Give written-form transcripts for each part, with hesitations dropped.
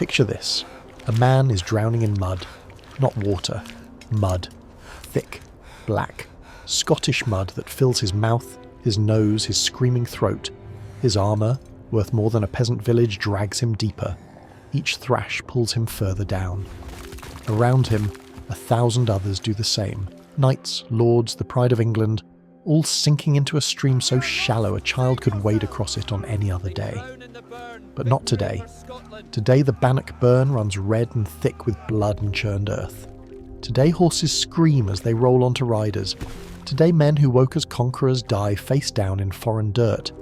Picture this. A man is drowning in mud. Not water. Mud. Thick. Black. Scottish mud that fills his mouth, his nose, his screaming throat. His armour, worth more than a peasant village, drags him deeper. Each thrash pulls him further down. Around him, 1,000 others do the same. Knights, lords, the pride of England, all sinking into a stream so shallow a child could wade across it on any other day. But not today. Today the Bannock Burn runs red and thick with blood and churned earth. Today horses scream as they roll onto riders. Today men who woke as conquerors die face down in foreign dirt,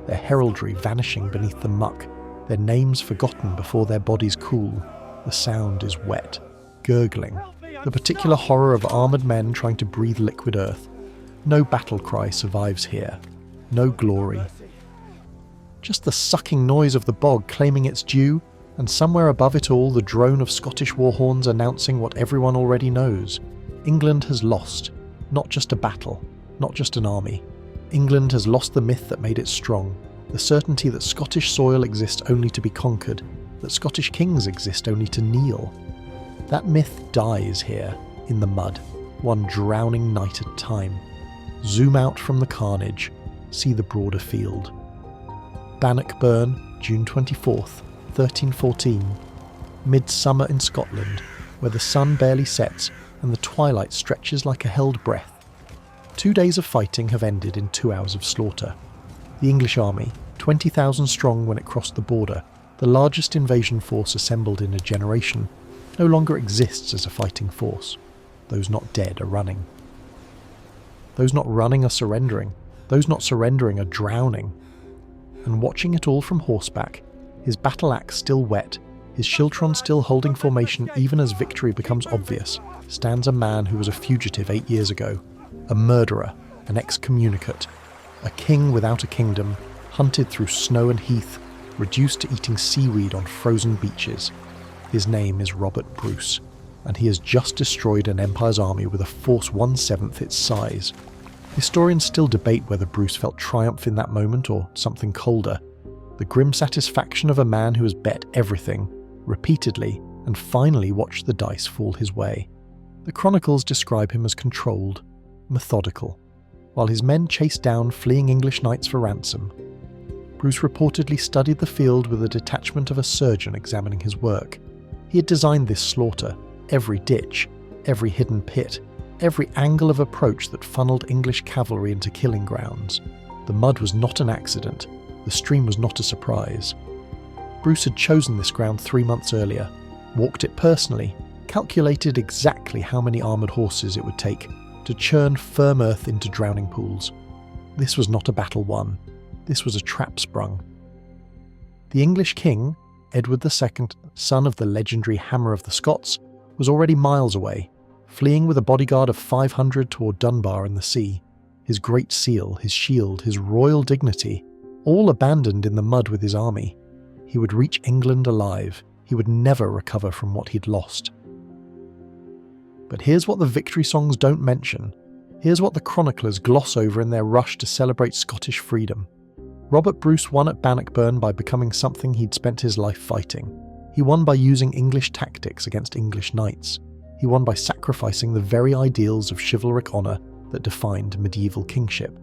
their heraldry vanishing beneath the muck, their names forgotten before their bodies cool. The sound is wet, gurgling, the particular horror of armoured men trying to breathe liquid earth. No battle cry survives here. No glory. Just the sucking noise of the bog claiming its due, and somewhere above it all the drone of Scottish war horns announcing what everyone already knows. England has lost. Not just a battle. Not just an army. England has lost the myth that made it strong. The certainty that Scottish soil exists only to be conquered. That Scottish kings exist only to kneel. That myth dies here, in the mud, one drowning night at a time. Zoom out from the carnage, see the broader field. Bannock Burn, June 24th, 1314. Midsummer in Scotland, where the sun barely sets and the twilight stretches like a held breath. 2 days of fighting have ended in 2 hours of slaughter. The English army, 20,000 strong when it crossed the border, the largest invasion force assembled in a generation, no longer exists as a fighting force. Those not dead are running. Those not running are surrendering. Those not surrendering are drowning. And watching it all from horseback, his battle axe still wet, his Schiltron still holding formation even as victory becomes obvious, stands a man who was a fugitive 8 years ago, a murderer, an excommunicate, a king without a kingdom, hunted through snow and heath, reduced to eating seaweed on frozen beaches. His name is Robert Bruce, and he has just destroyed an empire's army with a force 1/7 its size. Historians still debate whether Bruce felt triumph in that moment or something colder, the grim satisfaction of a man who has bet everything, repeatedly, and finally watched the dice fall his way. The chronicles describe him as controlled, methodical, while his men chased down fleeing English knights for ransom. Bruce reportedly studied the field with the detachment of a surgeon examining his work. He had designed this slaughter, every ditch, every hidden pit, every angle of approach that funneled English cavalry into killing grounds. The mud was not an accident, the stream was not a surprise. Bruce had chosen this ground 3 months earlier, walked it personally, calculated exactly how many armoured horses it would take to churn firm earth into drowning pools. This was not a battle won, this was a trap sprung. The English king, Edward II, son of the legendary Hammer of the Scots, was already miles away, fleeing with a bodyguard of 500 toward Dunbar in the sea. His great seal, his shield, his royal dignity, all abandoned in the mud with his army. He would reach England alive. He would never recover from what he'd lost. But here's what the victory songs don't mention. Here's what the chroniclers gloss over in their rush to celebrate Scottish freedom. Robert Bruce won at Bannockburn by becoming something he'd spent his life fighting. He won by using English tactics against English knights. He won by sacrificing the very ideals of chivalric honour that defined medieval kingship.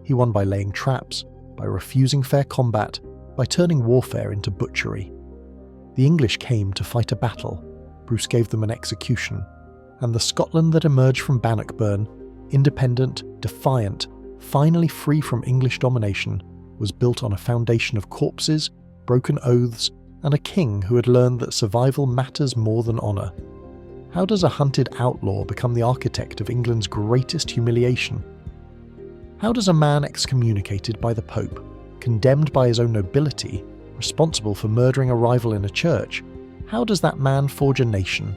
He won by laying traps, by refusing fair combat, by turning warfare into butchery. The English came to fight a battle. Bruce gave them an execution. And the Scotland that emerged from Bannockburn, independent, defiant, finally free from English domination, was built on a foundation of corpses, broken oaths, and a king who had learned that survival matters more than honour. How does a hunted outlaw become the architect of England's greatest humiliation? How does a man excommunicated by the Pope, condemned by his own nobility, responsible for murdering a rival in a church, how does that man forge a nation?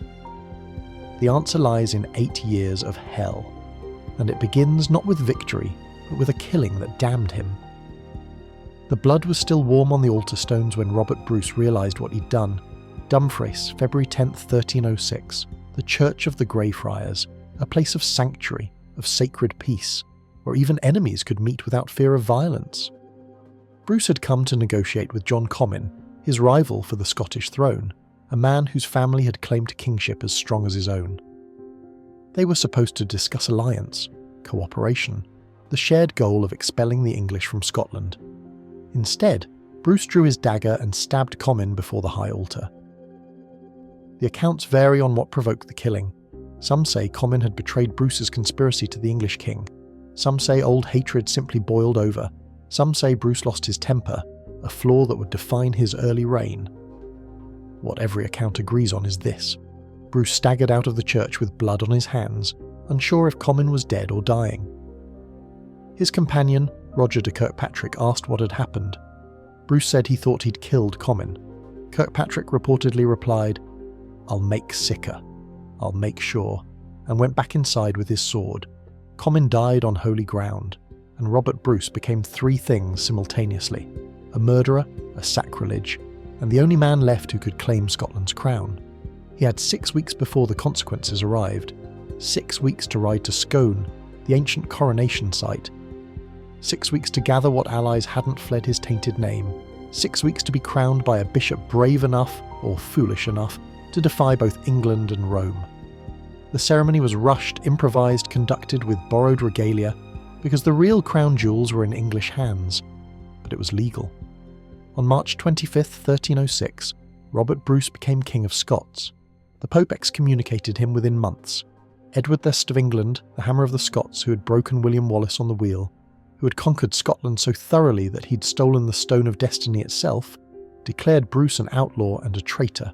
The answer lies in 8 years of hell, and it begins not with victory, but with a killing that damned him. The blood was still warm on the altar stones when Robert Bruce realised what he'd done. Dumfries, February 10th, 1306, the Church of the Greyfriars, a place of sanctuary, of sacred peace, where even enemies could meet without fear of violence. Bruce had come to negotiate with John Comyn, his rival for the Scottish throne, a man whose family had claimed kingship as strong as his own. They were supposed to discuss alliance, cooperation, the shared goal of expelling the English from Scotland. Instead, Bruce drew his dagger and stabbed Comyn before the high altar. The accounts vary on what provoked the killing. Some say Comyn had betrayed Bruce's conspiracy to the English king. Some say old hatred simply boiled over. Some say Bruce lost his temper, a flaw that would define his early reign. What every account agrees on is this: Bruce staggered out of the church with blood on his hands, unsure if Comyn was dead or dying. His companion, Roger de Kirkpatrick, asked what had happened. Bruce said he thought he'd killed Comyn. Kirkpatrick reportedly replied, "I'll make sicker. I'll make sure," and went back inside with his sword. Comyn died on holy ground, and Robert Bruce became three things simultaneously: a murderer, a sacrilege, and the only man left who could claim Scotland's crown. He had 6 weeks before the consequences arrived, 6 weeks to ride to Scone, the ancient coronation site, 6 weeks to gather what allies hadn't fled his tainted name, 6 weeks to be crowned by a bishop brave enough, or foolish enough, to defy both England and Rome. The ceremony was rushed, improvised, conducted with borrowed regalia, because the real crown jewels were in English hands, but it was legal. On March 25th, 1306, Robert Bruce became King of Scots. The Pope excommunicated him within months. Edward I of England, the Hammer of the Scots who had broken William Wallace on the wheel, who had conquered Scotland so thoroughly that he'd stolen the Stone of Destiny itself, declared Bruce an outlaw and a traitor.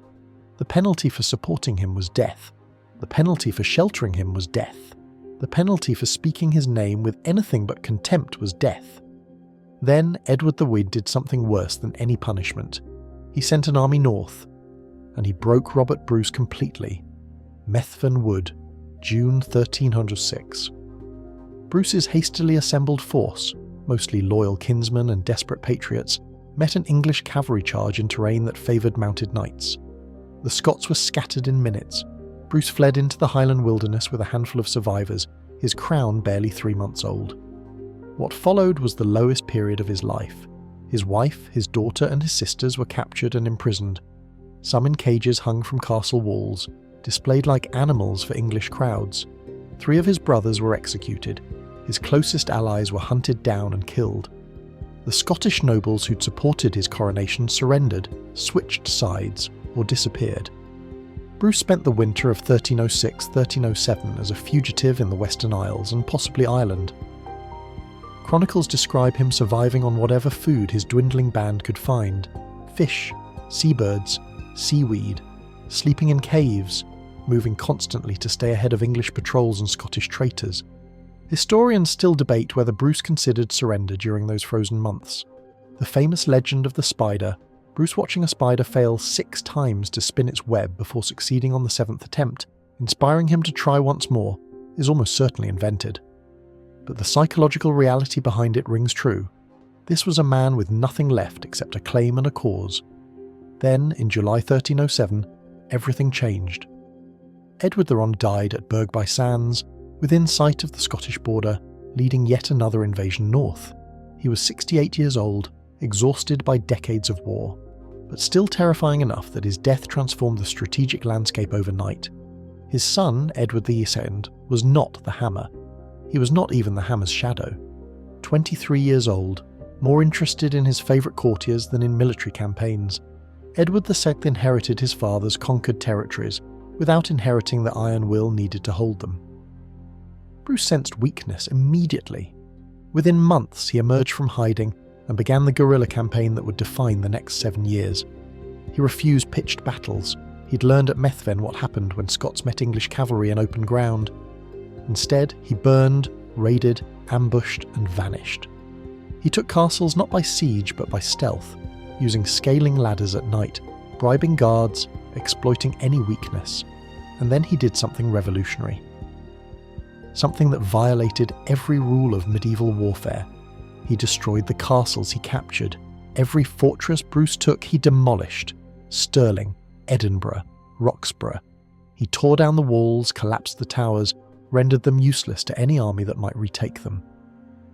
The penalty for supporting him was death. The penalty for sheltering him was death. The penalty for speaking his name with anything but contempt was death. Then Edward the Whig did something worse than any punishment. He sent an army north, and he broke Robert Bruce completely. Methven Wood, June 1306. Bruce's hastily assembled force, mostly loyal kinsmen and desperate patriots, met an English cavalry charge in terrain that favoured mounted knights. The Scots were scattered in minutes. Bruce fled into the Highland wilderness with a handful of survivors, his crown barely 3 months old. What followed was the lowest period of his life. His wife, his daughter and his sisters were captured and imprisoned. Some in cages hung from castle walls, displayed like animals for English crowds. 3 of his brothers were executed. His closest allies were hunted down and killed. The Scottish nobles who'd supported his coronation surrendered, switched sides, or disappeared. Bruce spent the winter of 1306-1307 as a fugitive in the Western Isles and possibly Ireland. Chronicles describe him surviving on whatever food his dwindling band could find: fish, seabirds, seaweed, sleeping in caves, moving constantly to stay ahead of English patrols and Scottish traitors. Historians still debate whether Bruce considered surrender during those frozen months. The famous legend of the spider, Bruce watching a spider fail 6 times to spin its web before succeeding on the 7th attempt, inspiring him to try once more, is almost certainly invented. But the psychological reality behind it rings true. This was a man with nothing left except a claim and a cause. Then, in July 1307, everything changed. Edward the Rond died at Burgh by Sands, within sight of the Scottish border, leading yet another invasion north. He was 68 years old, exhausted by decades of war, but still terrifying enough that his death transformed the strategic landscape overnight. His son, Edward II, was not the Hammer. He was not even the Hammer's shadow. 23 years old, more interested in his favourite courtiers than in military campaigns, Edward II inherited his father's conquered territories without inheriting the iron will needed to hold them. Bruce sensed weakness immediately. Within months he emerged from hiding and began the guerrilla campaign that would define the next 7 years. He refused pitched battles. He'd learned at Methven what happened when Scots met English cavalry in open ground. Instead, he burned, raided, ambushed, and vanished. He took castles not by siege but by stealth, using scaling ladders at night, bribing guards, exploiting any weakness. And then he did something revolutionary. Something that violated every rule of medieval warfare. He destroyed the castles he captured. Every fortress Bruce took he demolished. Stirling, Edinburgh, Roxburgh. He tore down the walls, collapsed the towers, rendered them useless to any army that might retake them.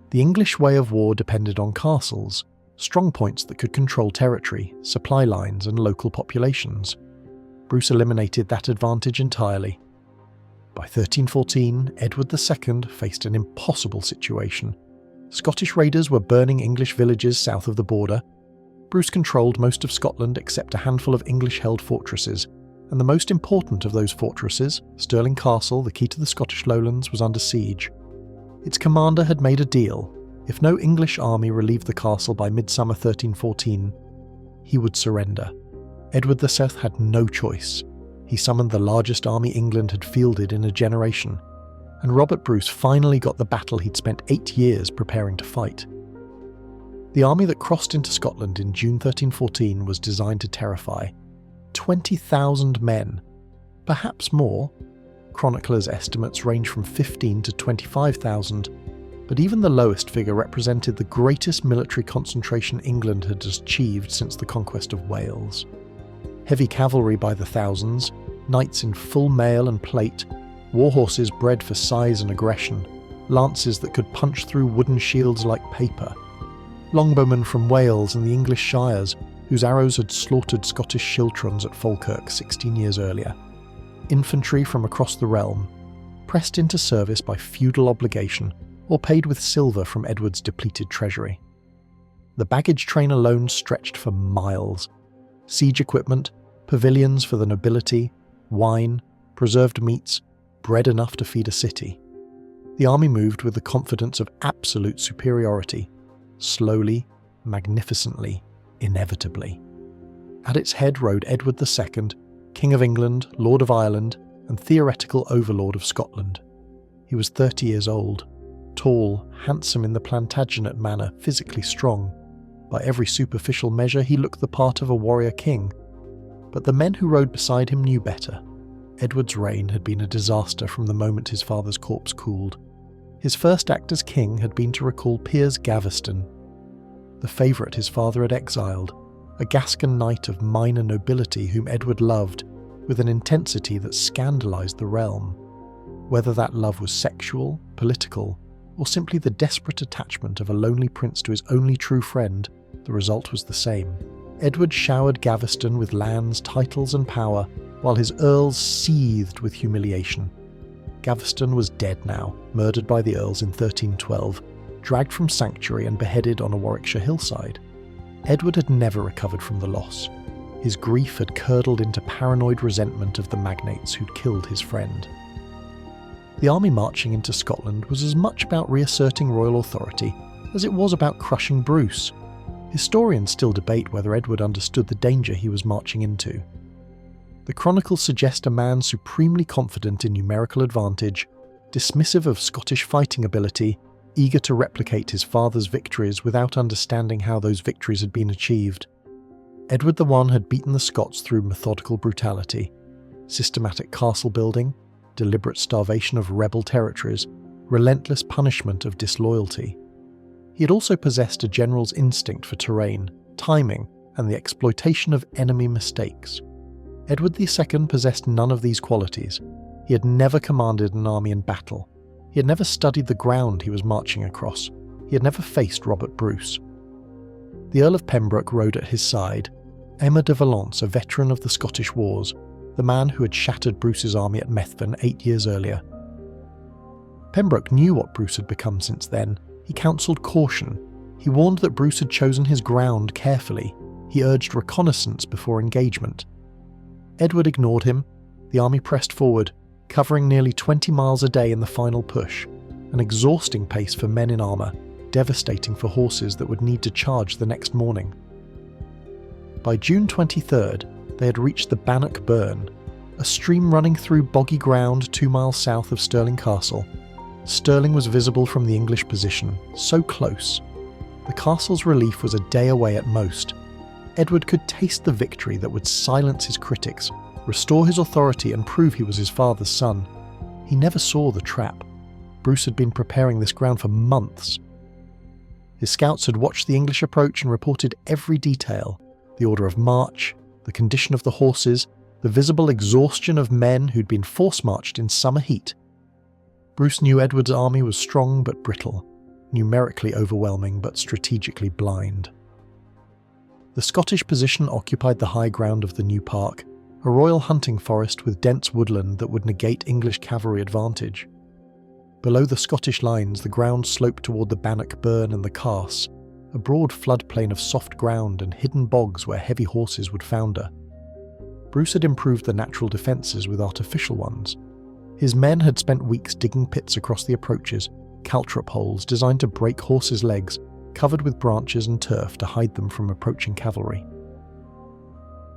The English way of war depended on castles, strong points that could control territory, supply lines and local populations. Bruce eliminated that advantage entirely. By 1314, Edward II faced an impossible situation. Scottish raiders were burning English villages south of the border. Bruce controlled most of Scotland except a handful of English-held fortresses, and the most important of those fortresses, Stirling Castle, the key to the Scottish lowlands, was under siege. Its commander had made a deal. If no English army relieved the castle by midsummer 1314, he would surrender. Edward VI had no choice. He summoned the largest army England had fielded in a generation, and Robert Bruce finally got the battle he'd spent 8 years preparing to fight. The army that crossed into Scotland in June 1314 was designed to terrify. 20,000 men, perhaps more. Chroniclers' estimates range from 15 to 25,000, but even the lowest figure represented the greatest military concentration England had achieved since the conquest of Wales. Heavy cavalry by the thousands, knights in full mail and plate, war horses bred for size and aggression, lances that could punch through wooden shields like paper, longbowmen from Wales and the English shires, whose arrows had slaughtered Scottish Schiltrons at Falkirk 16 years earlier, infantry from across the realm, pressed into service by feudal obligation or paid with silver from Edward's depleted treasury. The baggage train alone stretched for miles. Siege equipment, pavilions for the nobility, wine, preserved meats, bread enough to feed a city. The army moved with the confidence of absolute superiority, slowly, magnificently, inevitably. At its head rode Edward II, King of England, Lord of Ireland, and theoretical overlord of Scotland. He was 30 years old, tall, handsome in the Plantagenet manner, physically strong. By every superficial measure, he looked the part of a warrior king. But the men who rode beside him knew better. Edward's reign had been a disaster from the moment his father's corpse cooled. His first act as king had been to recall Piers Gaveston, the favourite his father had exiled, a Gascon knight of minor nobility whom Edward loved with an intensity that scandalised the realm. Whether that love was sexual, political, or simply the desperate attachment of a lonely prince to his only true friend, the result was the same. Edward showered Gaveston with lands, titles and power, while his earls seethed with humiliation. Gaveston was dead now, murdered by the earls in 1312, dragged from sanctuary and beheaded on a Warwickshire hillside. Edward had never recovered from the loss. His grief had curdled into paranoid resentment of the magnates who'd killed his friend. The army marching into Scotland was as much about reasserting royal authority as it was about crushing Bruce. Historians still debate whether Edward understood the danger he was marching into. The chronicles suggest a man supremely confident in numerical advantage, dismissive of Scottish fighting ability, eager to replicate his father's victories without understanding how those victories had been achieved. Edward I had beaten the Scots through methodical brutality, systematic castle building, deliberate starvation of rebel territories, relentless punishment of disloyalty. He had also possessed a general's instinct for terrain, timing, and the exploitation of enemy mistakes. Edward II possessed none of these qualities. He had never commanded an army in battle. He had never studied the ground he was marching across. He had never faced Robert Bruce. The Earl of Pembroke rode at his side, Aymer de Valence, a veteran of the Scottish Wars, the man who had shattered Bruce's army at Methven 8 years earlier. Pembroke knew what Bruce had become since then. He counselled caution. He warned that Bruce had chosen his ground carefully. He urged reconnaissance before engagement. Edward ignored him. The army pressed forward, covering nearly 20 miles a day in the final push, an exhausting pace for men in armour, devastating for horses that would need to charge the next morning. By June 23rd, they had reached the Bannock Burn, a stream running through boggy ground 2 miles south of Stirling Castle. Stirling was visible from the English position, so close. The castle's relief was a day away at most. Edward could taste the victory that would silence his critics, restore his authority and prove he was his father's son. He never saw the trap. Bruce had been preparing this ground for months. His scouts had watched the English approach and reported every detail: the order of march, the condition of the horses, the visible exhaustion of men who'd been force-marched in summer heat. Bruce knew Edward's army was strong but brittle, numerically overwhelming but strategically blind. The Scottish position occupied the high ground of the new park, a royal hunting forest with dense woodland that would negate English cavalry advantage. Below the Scottish lines, the ground sloped toward the Bannock Burn and the Carse, a broad floodplain of soft ground and hidden bogs where heavy horses would founder. Bruce had improved the natural defences with artificial ones. His men had spent weeks digging pits across the approaches, caltrop holes designed to break horses' legs, covered with branches and turf to hide them from approaching cavalry.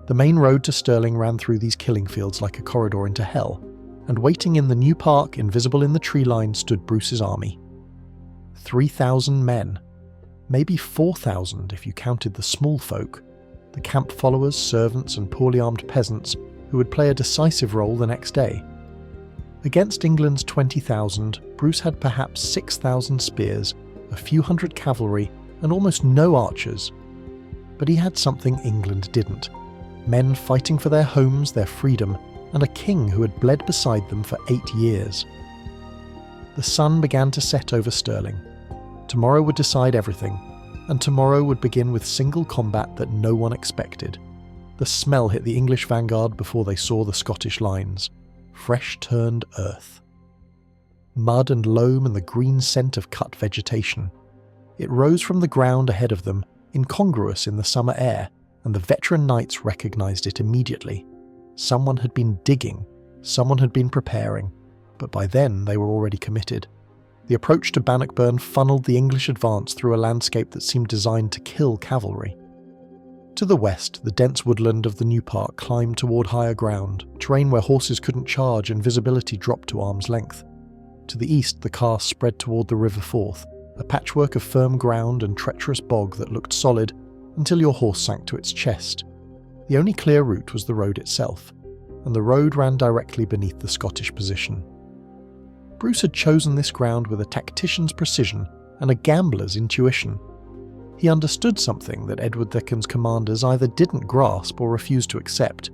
The main road to Stirling ran through these killing fields like a corridor into hell, and waiting in the new park, invisible in the tree line, stood Bruce's army. 3,000 men. Maybe 4,000 if you counted the small folk, the camp followers, servants and poorly armed peasants who would play a decisive role the next day. Against England's 20,000, Bruce had perhaps 6,000 spears, a few hundred cavalry and almost no archers. But he had something England didn't. Men fighting for their homes, their freedom, and a king who had bled beside them for 8 years. The sun began to set over Stirling. Tomorrow would decide everything, and tomorrow would begin with single combat that no one expected. The smell hit the English vanguard before they saw the Scottish lines. Fresh-turned earth. Mud and loam and the green scent of cut vegetation. It rose from the ground ahead of them, incongruous in the summer air, and the veteran knights recognised it immediately. Someone had been digging, someone had been preparing, but by then they were already committed. The approach to Bannock Burn funneled the English advance through a landscape that seemed designed to kill cavalry. To the west, the dense woodland of the new park climbed toward higher ground, terrain where horses couldn't charge and visibility dropped to arm's length. To the east, the Carse spread toward the River Forth, a patchwork of firm ground and treacherous bog that looked solid until your horse sank to its chest. The only clear route was the road itself, and the road ran directly beneath the Scottish position. Bruce had chosen this ground with a tactician's precision and a gambler's intuition. He understood something that Edward Thicken's commanders either didn't grasp or refused to accept.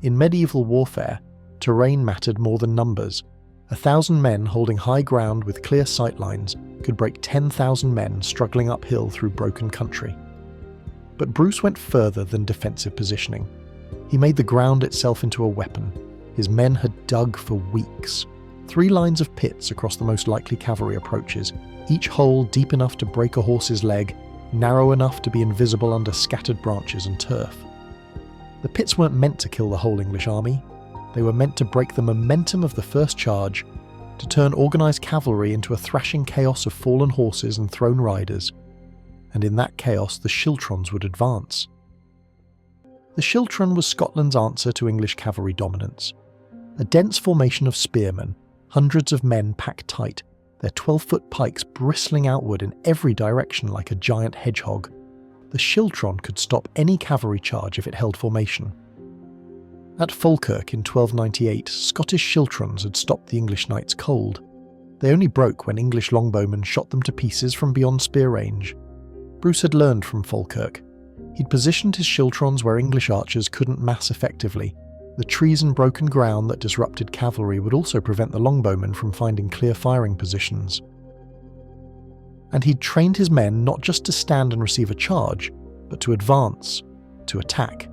In medieval warfare, terrain mattered more than numbers. 1,000 men holding high ground with clear sightlines could break 10,000 men struggling uphill through broken country. But Bruce went further than defensive positioning. He made the ground itself into a weapon. His men had dug for weeks. 3 lines of pits across the most likely cavalry approaches, each hole deep enough to break a horse's leg, narrow enough to be invisible under scattered branches and turf. The pits weren't meant to kill the whole English army. They were meant to break the momentum of the first charge, to turn organised cavalry into a thrashing chaos of fallen horses and thrown riders. And in that chaos, the Schiltrons would advance. The Schiltron was Scotland's answer to English cavalry dominance. A dense formation of spearmen, hundreds of men packed tight, their 12-foot pikes bristling outward in every direction like a giant hedgehog. The Schiltron could stop any cavalry charge if it held formation. At Falkirk in 1298, Scottish Schiltrons had stopped the English knights cold. They only broke when English longbowmen shot them to pieces from beyond spear range. Bruce had learned from Falkirk. He'd positioned his Schiltrons where English archers couldn't mass effectively. The trees and broken ground that disrupted cavalry would also prevent the longbowmen from finding clear firing positions. And he'd trained his men not just to stand and receive a charge, but to advance, to attack.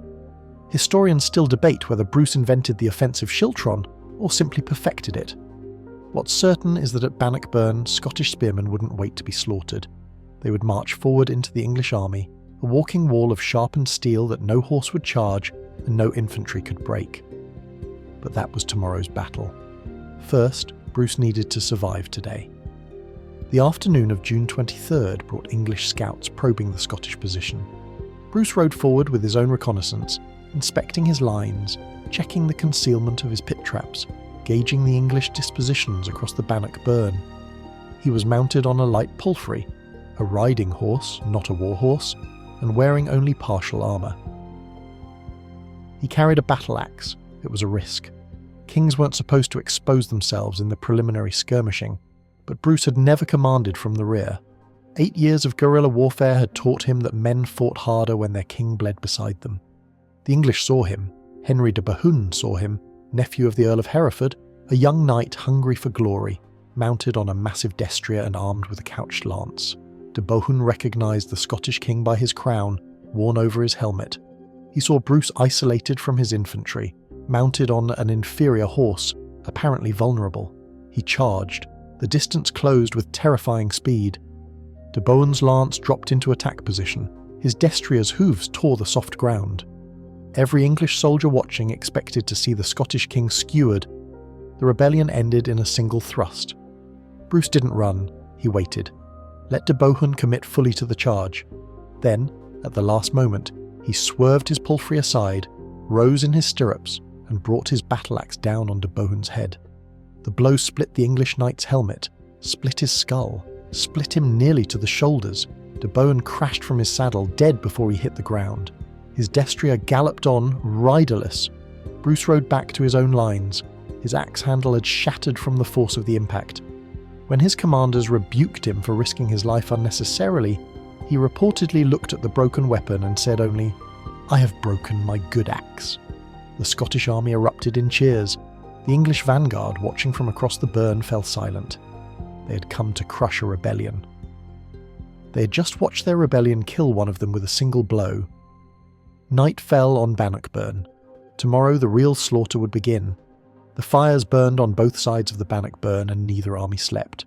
Historians still debate whether Bruce invented the offensive Schiltron or simply perfected it. What's certain is that at Bannock Burn, Scottish spearmen wouldn't wait to be slaughtered. They would march forward into the English army, a walking wall of sharpened steel that no horse would charge and no infantry could break. But that was tomorrow's battle. First, Bruce needed to survive today. The afternoon of June 23rd brought English scouts probing the Scottish position. Bruce rode forward with his own reconnaissance, inspecting his lines, checking the concealment of his pit traps, gauging the English dispositions across the Bannock Burn. He was mounted on a light palfrey, a riding horse, not a war horse, and wearing only partial armour. He carried a battle axe. It was a risk. Kings weren't supposed to expose themselves in the preliminary skirmishing, but Bruce had never commanded from the rear. 8 years of guerrilla warfare had taught him that men fought harder when their king bled beside them. The English saw him. Henry de Bohun saw him, nephew of the Earl of Hereford, a young knight hungry for glory, mounted on a massive destrier and armed with a couched lance. De Bohun recognised the Scottish king by his crown, worn over his helmet. He saw Bruce isolated from his infantry, mounted on an inferior horse, apparently vulnerable. He charged. The distance closed with terrifying speed. De Bohun's lance dropped into attack position. His destrier's hooves tore the soft ground. Every English soldier watching expected to see the Scottish king skewered. The rebellion ended in a single thrust. Bruce didn't run, he waited. Let de Bohun commit fully to the charge. Then, at the last moment, he swerved his palfrey aside, rose in his stirrups, and brought his battle-axe down on de Bohun's head. The blow split the English knight's helmet, split his skull, split him nearly to the shoulders. De Bohun crashed from his saddle, dead before he hit the ground. His destrier galloped on, riderless. Bruce rode back to his own lines. His axe handle had shattered from the force of the impact. When his commanders rebuked him for risking his life unnecessarily, he reportedly looked at the broken weapon and said only, "I have broken my good axe." The Scottish army erupted in cheers. The English vanguard, watching from across the burn, fell silent. They had come to crush a rebellion. They had just watched their rebellion kill one of them with a single blow. Night fell on Bannockburn. Tomorrow the real slaughter would begin. The fires burned on both sides of the Bannock Burn and neither army slept.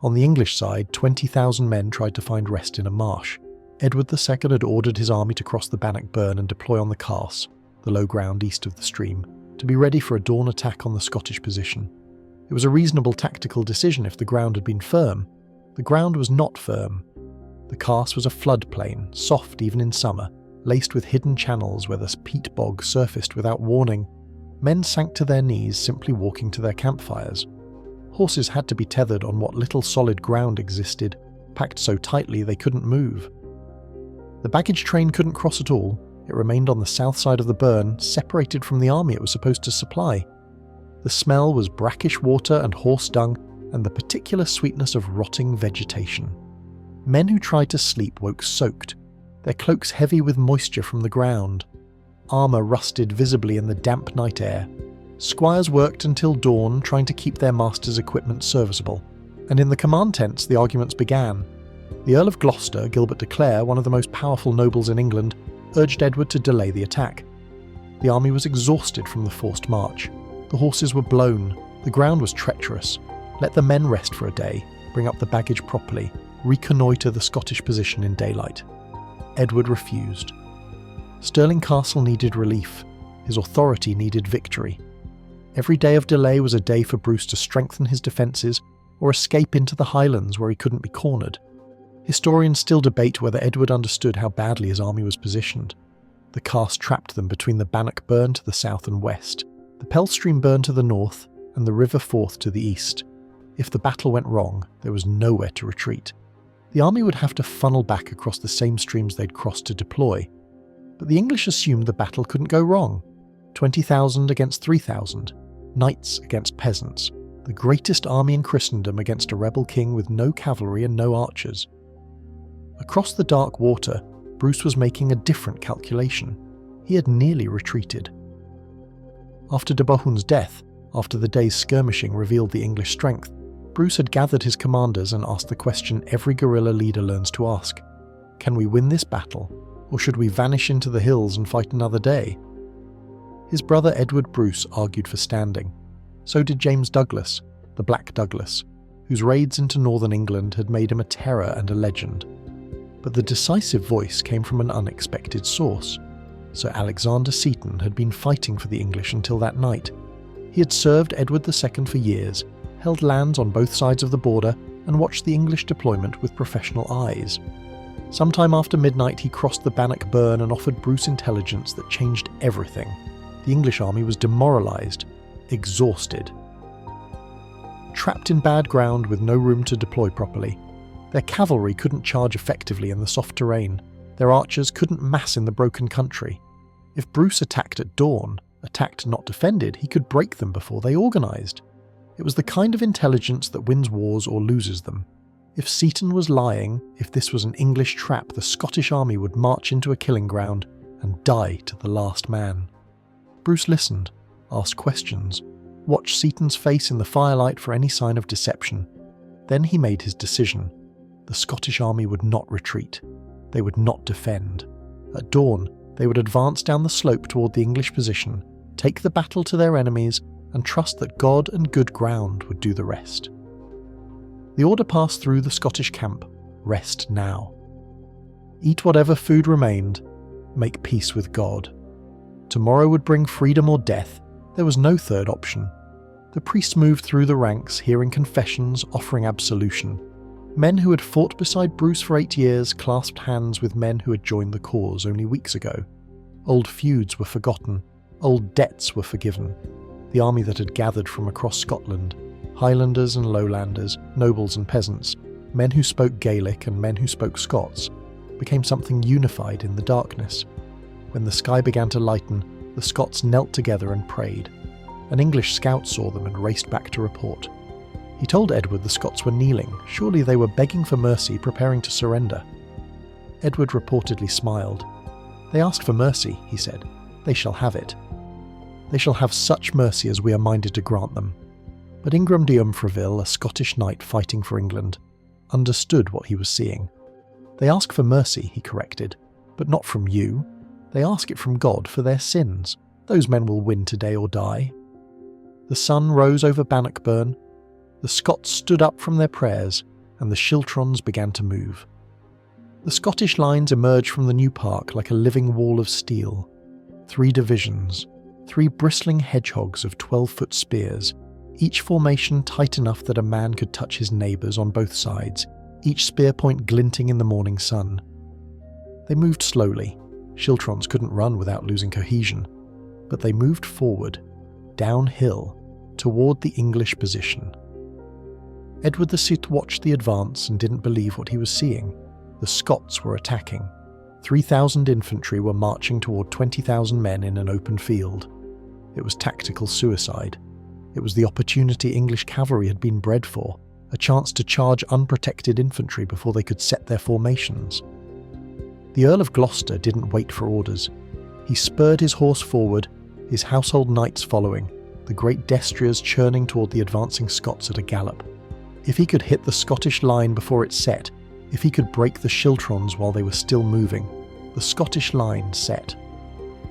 On the English side, 20,000 men tried to find rest in a marsh. Edward II had ordered his army to cross the Bannock Burn and deploy on the Carse, the low ground east of the stream, to be ready for a dawn attack on the Scottish position. It was a reasonable tactical decision if the ground had been firm. The ground was not firm. The Carse was a floodplain, soft even in summer, laced with hidden channels where the peat bog surfaced without warning. Men sank to their knees simply walking to their campfires. Horses had to be tethered on what little solid ground existed, packed so tightly they couldn't move. The baggage train couldn't cross at all. It remained on the south side of the burn, separated from the army it was supposed to supply. The smell was brackish water and horse dung, and the particular sweetness of rotting vegetation. Men who tried to sleep woke soaked, their cloaks heavy with moisture from the ground. Armour rusted visibly in the damp night air. Squires worked until dawn trying to keep their masters' equipment serviceable, and in the command tents the arguments began. The Earl of Gloucester, Gilbert de Clare, one of the most powerful nobles in England, urged Edward to delay the attack. The army was exhausted from the forced march. The horses were blown. The ground was treacherous. Let the men rest for a day, bring up the baggage properly, reconnoitre the Scottish position in daylight. Edward refused. Stirling Castle needed relief. His authority needed victory. Every day of delay was a day for Bruce to strengthen his defences or escape into the Highlands where he couldn't be cornered. Historians still debate whether Edward understood how badly his army was positioned. The Carse trapped them between the Bannock Burn to the south and west, the Pelstream Burn to the north, and the River Forth to the east. If the battle went wrong, there was nowhere to retreat. The army would have to funnel back across the same streams they'd crossed to deploy. But the English assumed the battle couldn't go wrong. 20,000 against 3,000, knights against peasants, the greatest army in Christendom against a rebel king with no cavalry and no archers. Across the dark water, Bruce was making a different calculation. He had nearly retreated. After de Bohun's death, after the day's skirmishing revealed the English strength, Bruce had gathered his commanders and asked the question every guerrilla leader learns to ask. Can we win this battle, or should we vanish into the hills and fight another day? His brother Edward Bruce argued for standing. So did James Douglas, the Black Douglas, whose raids into northern England had made him a terror and a legend. But the decisive voice came from an unexpected source. Sir Alexander Seton had been fighting for the English until that night. He had served Edward II for years, held lands on both sides of the border, and watched the English deployment with professional eyes. Sometime after midnight he crossed the Bannock Burn and offered Bruce intelligence that changed everything. The English army was demoralised, exhausted. Trapped in bad ground with no room to deploy properly. Their cavalry couldn't charge effectively in the soft terrain. Their archers couldn't mass in the broken country. If Bruce attacked at dawn, attacked not defended, he could break them before they organised. It was the kind of intelligence that wins wars or loses them. If Seton was lying, if this was an English trap, the Scottish army would march into a killing ground and die to the last man. Bruce listened, asked questions, watched Seton's face in the firelight for any sign of deception. Then he made his decision. The Scottish army would not retreat. They would not defend. At dawn, They would advance down the slope toward the English position, take the battle to their enemies, and trust that God and good ground would do the rest. The order passed through the Scottish camp: rest now. Eat whatever food remained, make peace with God. Tomorrow would bring freedom or death. There was no third option. The priests moved through the ranks, hearing confessions, offering absolution. Men who had fought beside Bruce for 8 years clasped hands with men who had joined the cause only weeks ago. Old feuds were forgotten. Old debts were forgiven. The army that had gathered from across Scotland, Highlanders and Lowlanders, nobles and peasants, men who spoke Gaelic and men who spoke Scots, became something unified in the darkness. When the sky began to lighten, the Scots knelt together and prayed. An English scout saw them and raced back to report. He told Edward the Scots were kneeling. Surely they were begging for mercy, preparing to surrender. Edward reportedly smiled. "They ask for mercy," he said. "They shall have it. They shall have such mercy as we are minded to grant them." But Ingram de Umfraville, a Scottish knight fighting for England, understood what he was seeing. "They ask for mercy," he corrected, "but not from you. They ask it from God for their sins. Those men will win today or die." The sun rose over Bannockburn. The Scots stood up from their prayers, and the Schiltrons began to move. The Scottish lines emerged from the new park like a living wall of steel. 3 divisions, 3 bristling hedgehogs of 12-foot spears, each formation tight enough that a man could touch his neighbours on both sides, each spear point glinting in the morning sun. They moved slowly. Schiltrons couldn't run without losing cohesion. But they moved forward, downhill, toward the English position. Edward the Sith watched the advance and didn't believe what he was seeing. The Scots were attacking. 3,000 infantry were marching toward 20,000 men in an open field. It was tactical suicide. It was the opportunity English cavalry had been bred for, a chance to charge unprotected infantry before they could set their formations. The Earl of Gloucester didn't wait for orders. He spurred his horse forward, his household knights following, the great destriers churning toward the advancing Scots at a gallop. If he could hit the Scottish line before it set, if he could break the Schiltrons while they were still moving, the Scottish line set.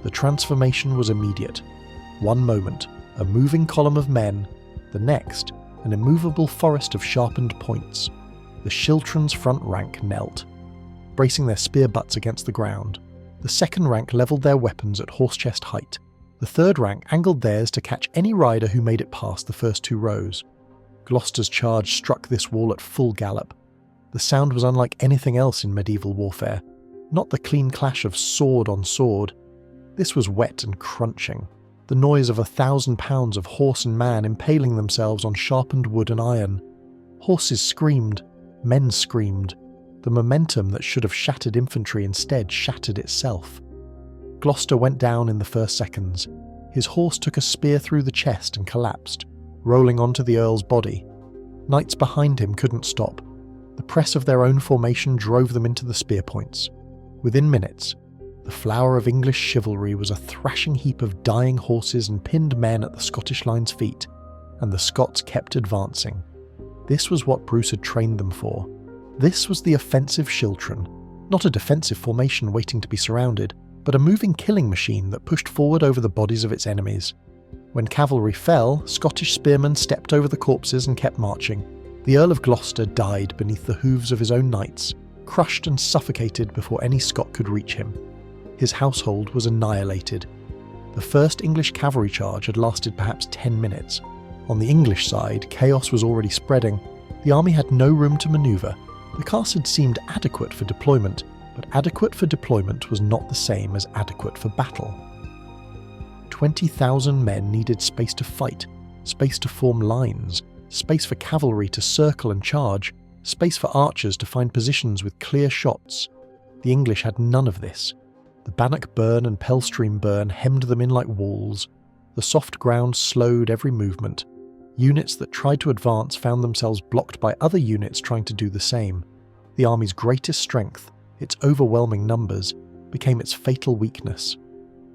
The transformation was immediate. One moment, a moving column of men; the next, an immovable forest of sharpened points. The Schiltrons' front rank knelt, bracing their spear butts against the ground. The second rank levelled their weapons at horse-chest height. The third rank angled theirs to catch any rider who made it past the first 2 rows. Gloucester's charge struck this wall at full gallop. The sound was unlike anything else in medieval warfare, not the clean clash of sword on sword. This was wet and crunching, the noise of 1,000 pounds of horse and man impaling themselves on sharpened wood and iron. Horses screamed, men screamed. The momentum that should have shattered infantry instead shattered itself. Gloucester went down in the first seconds. His horse took a spear through the chest and collapsed, rolling onto the Earl's body. Knights behind him couldn't stop. The press of their own formation drove them into the spear points. Within minutes, the flower of English chivalry was a thrashing heap of dying horses and pinned men at the Scottish line's feet, and the Scots kept advancing. This was what Bruce had trained them for. This was the offensive Schiltron, not a defensive formation waiting to be surrounded, but a moving killing machine that pushed forward over the bodies of its enemies. When cavalry fell, Scottish spearmen stepped over the corpses and kept marching. The Earl of Gloucester died beneath the hooves of his own knights, crushed and suffocated before any Scot could reach him. His household was annihilated. The first English cavalry charge had lasted perhaps 10 minutes. On the English side, chaos was already spreading. The army had no room to manoeuvre. The Carse had seemed adequate for deployment, but adequate for deployment was not the same as adequate for battle. 20,000 men needed space to fight, space to form lines, space for cavalry to circle and charge, space for archers to find positions with clear shots. The English had none of this. The Bannock Burn and Pelstream Burn hemmed them in like walls. The soft ground slowed every movement. Units that tried to advance found themselves blocked by other units trying to do the same. The army's greatest strength, its overwhelming numbers, became its fatal weakness.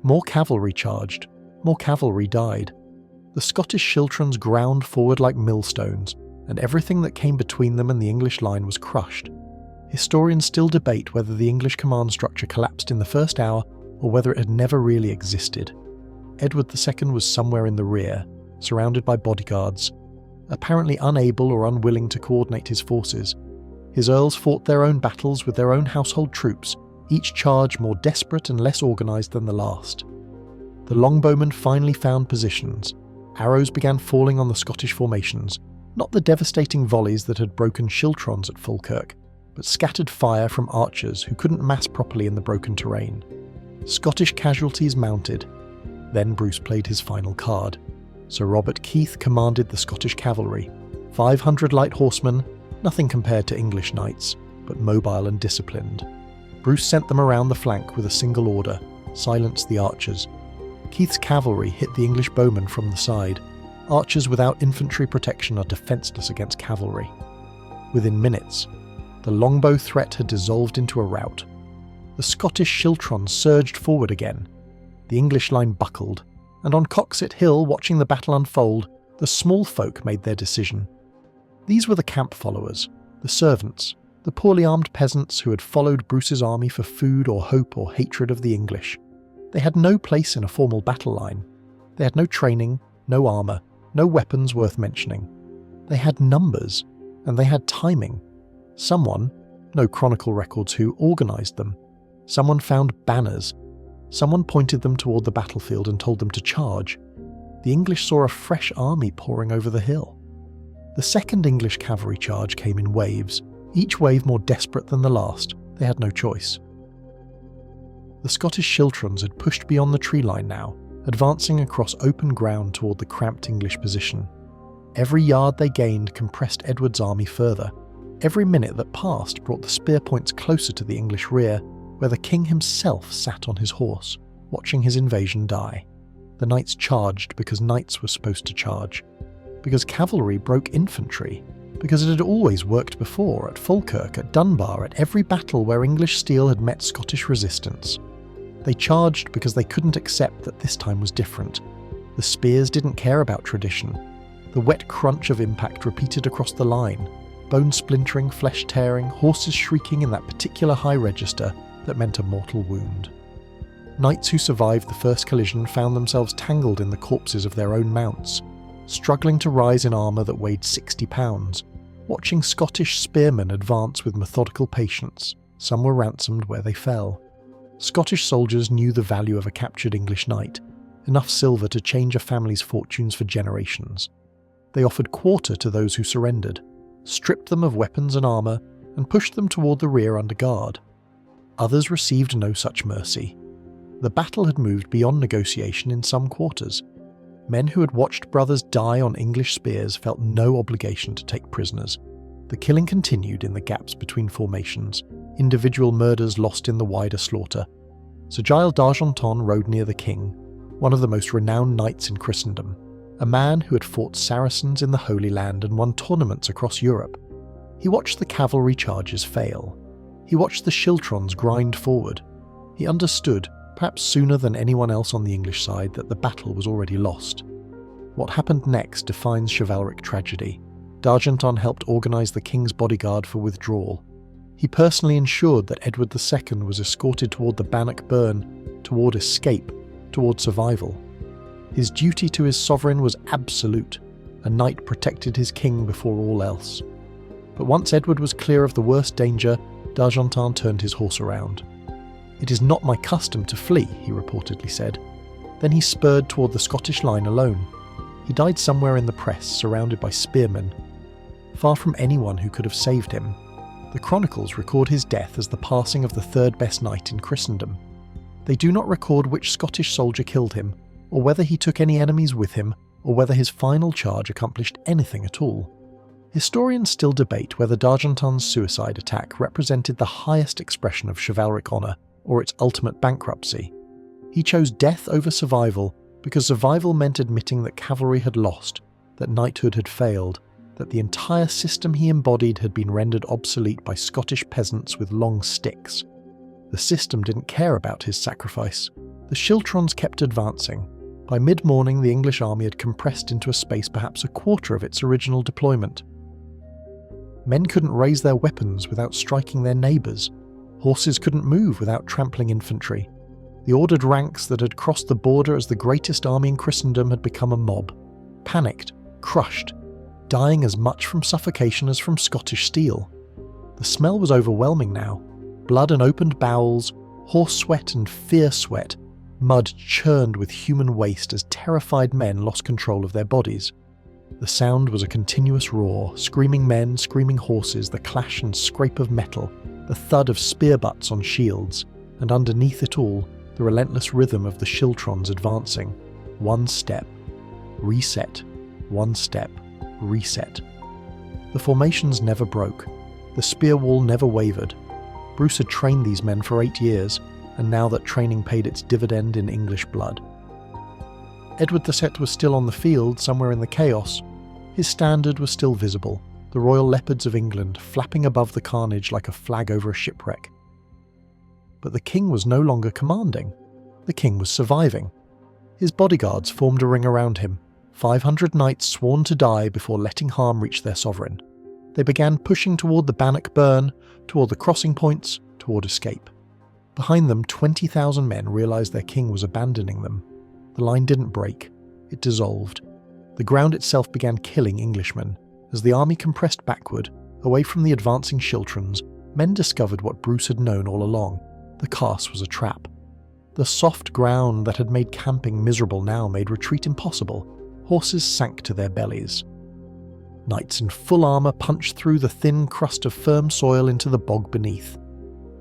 More cavalry charged, more cavalry died. The Scottish Schiltrons ground forward like millstones, and everything that came between them and the English line was crushed. Historians still debate whether the English command structure collapsed in the first hour or whether it had never really existed. Edward II was somewhere in the rear, surrounded by bodyguards, apparently unable or unwilling to coordinate his forces. His earls fought their own battles with their own household troops, each charge more desperate and less organised than the last. The longbowmen finally found positions. Arrows began falling on the Scottish formations, not the devastating volleys that had broken Schiltrons at Falkirk, but scattered fire from archers who couldn't mass properly in the broken terrain. Scottish casualties mounted. Then Bruce played his final card. Sir Robert Keith commanded the Scottish cavalry, 500 light horsemen, nothing compared to English knights, but mobile and disciplined. Bruce sent them around the flank with a single order: silence the archers. Keith's cavalry hit the English bowmen from the side. Archers without infantry protection are defenceless against cavalry. Within minutes, the longbow threat had dissolved into a rout. The Scottish Schiltron surged forward again. The English line buckled, and on Coxet Hill, watching the battle unfold, the small folk made their decision. These were the camp followers, the servants, the poorly armed peasants who had followed Bruce's army for food or hope or hatred of the English. They had no place in a formal battle line. They had no training, no armour, no weapons worth mentioning. They had numbers, and they had timing. Someone, no chronicle records who, organised them. Someone found banners. Someone pointed them toward the battlefield and told them to charge. The English saw a fresh army pouring over the hill. The second English cavalry charge came in waves, each wave more desperate than the last. They had no choice. The Scottish Schiltrons had pushed beyond the tree line now, advancing across open ground toward the cramped English position. Every yard they gained compressed Edward's army further. Every minute that passed brought the spear points closer to the English rear, where the king himself sat on his horse, watching his invasion die. The knights charged because knights were supposed to charge, because cavalry broke infantry, because it had always worked before, at Falkirk, at Dunbar, at every battle where English steel had met Scottish resistance. They charged because they couldn't accept that this time was different. The spears didn't care about tradition. The wet crunch of impact repeated across the line, bone splintering, flesh tearing, horses shrieking in that particular high register that meant a mortal wound. Knights who survived the first collision found themselves tangled in the corpses of their own mounts, struggling to rise in armour that weighed 60 pounds, watching Scottish spearmen advance with methodical patience. Some were ransomed where they fell. Scottish soldiers knew the value of a captured English knight, enough silver to change a family's fortunes for generations. They offered quarter to those who surrendered, stripped them of weapons and armour, and pushed them toward the rear under guard. Others received no such mercy. The battle had moved beyond negotiation in some quarters. Men who had watched brothers die on English spears felt no obligation to take prisoners. The killing continued in the gaps between formations, individual murders lost in the wider slaughter. Sir Giles d'Argenton rode near the king, one of the most renowned knights in Christendom, a man who had fought Saracens in the Holy Land and won tournaments across Europe. He watched the cavalry charges fail. He watched the Schiltrons grind forward. He understood, perhaps sooner than anyone else on the English side, that the battle was already lost. What happened next defines chivalric tragedy. D'Argenton helped organise the king's bodyguard for withdrawal. He personally ensured that Edward II was escorted toward the Bannock Burn, toward escape, toward survival. His duty to his sovereign was absolute. A knight protected his king before all else. But once Edward was clear of the worst danger, D'Argenton turned his horse around. "It is not my custom to flee," he reportedly said. Then he spurred toward the Scottish line alone. He died somewhere in the press, surrounded by spearmen, far from anyone who could have saved him. The chronicles record his death as the passing of the third best knight in Christendom. They do not record which Scottish soldier killed him, or whether he took any enemies with him, or whether his final charge accomplished anything at all. Historians still debate whether D'Argenton's suicide attack represented the highest expression of chivalric honour, or its ultimate bankruptcy. He chose death over survival because survival meant admitting that cavalry had lost, that knighthood had failed, that the entire system he embodied had been rendered obsolete by Scottish peasants with long sticks. The system didn't care about his sacrifice. The Schiltrons kept advancing. By mid-morning, the English army had compressed into a space perhaps a quarter of its original deployment. Men couldn't raise their weapons without striking their neighbours. Horses couldn't move without trampling infantry. The ordered ranks that had crossed the border as the greatest army in Christendom had become a mob, panicked, crushed, dying as much from suffocation as from Scottish steel. The smell was overwhelming now. Blood and opened bowels, horse sweat and fierce sweat, mud churned with human waste as terrified men lost control of their bodies. The sound was a continuous roar, screaming men, screaming horses, the clash and scrape of metal, the thud of spear butts on shields, and underneath it all, the relentless rhythm of the Schiltrons advancing. One step, reset, one step, reset. The formations never broke. The spear wall never wavered. Bruce had trained these men for 8 years, and now that training paid its dividend in English blood. Edward VII was still on the field, somewhere in the chaos. His standard was still visible, the Royal Leopards of England flapping above the carnage like a flag over a shipwreck. But the king was no longer commanding. The king was surviving. His bodyguards formed a ring around him, 500 knights sworn to die before letting harm reach their sovereign. They began pushing toward the Bannock Burn, toward the crossing points, toward escape. Behind them, 20,000 men realized their king was abandoning them. The line didn't break. It dissolved. The ground itself began killing Englishmen. As the army compressed backward, away from the advancing Schiltrons, men discovered what Bruce had known all along. The Carse was a trap. The soft ground that had made camping miserable now made retreat impossible. Horses sank to their bellies. Knights in full armour punched through the thin crust of firm soil into the bog beneath.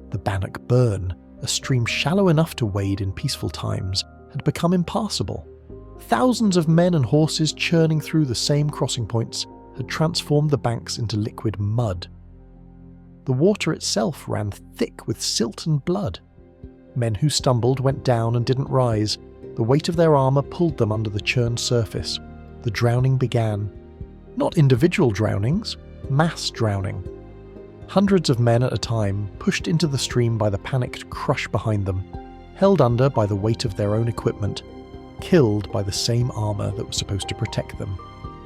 The Bannock Burn, a stream shallow enough to wade in peaceful times, had become impassable. Thousands of men and horses churning through the same crossing points had transformed the banks into liquid mud. The water itself ran thick with silt and blood. Men who stumbled went down and didn't rise. The weight of their armour pulled them under the churned surface. The drowning began. Not individual drownings, mass drowning. Hundreds of men at a time, pushed into the stream by the panicked crush behind them, held under by the weight of their own equipment, killed by the same armour that was supposed to protect them.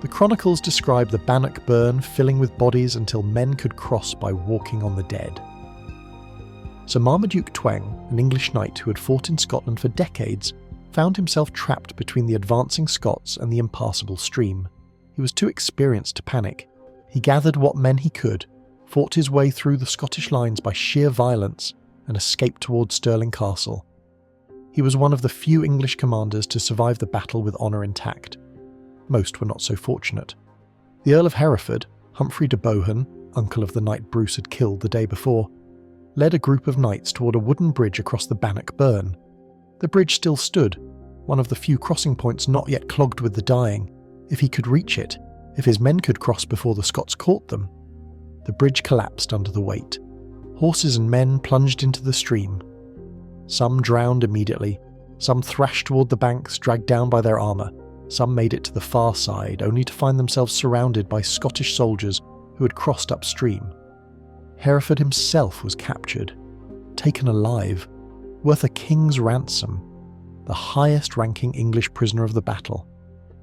The chronicles describe the Bannock Burn filling with bodies until men could cross by walking on the dead. Sir Marmaduke Twang, an English knight who had fought in Scotland for decades, found himself trapped between the advancing Scots and the impassable stream. He was too experienced to panic. He gathered what men he could, fought his way through the Scottish lines by sheer violence, and escaped towards Stirling Castle. He was one of the few English commanders to survive the battle with honour intact. Most were not so fortunate. The Earl of Hereford, Henry de Bohun, uncle of the knight Bruce had killed the day before, led a group of knights toward a wooden bridge across the Bannock Burn. The bridge still stood, one of the few crossing points not yet clogged with the dying. If he could reach it, if his men could cross before the Scots caught them. The bridge collapsed under the weight. Horses and men plunged into the stream. Some drowned immediately, some thrashed toward the banks, dragged down by their armour. Some made it to the far side, only to find themselves surrounded by Scottish soldiers who had crossed upstream. Hereford himself was captured, taken alive, worth a king's ransom, the highest-ranking English prisoner of the battle.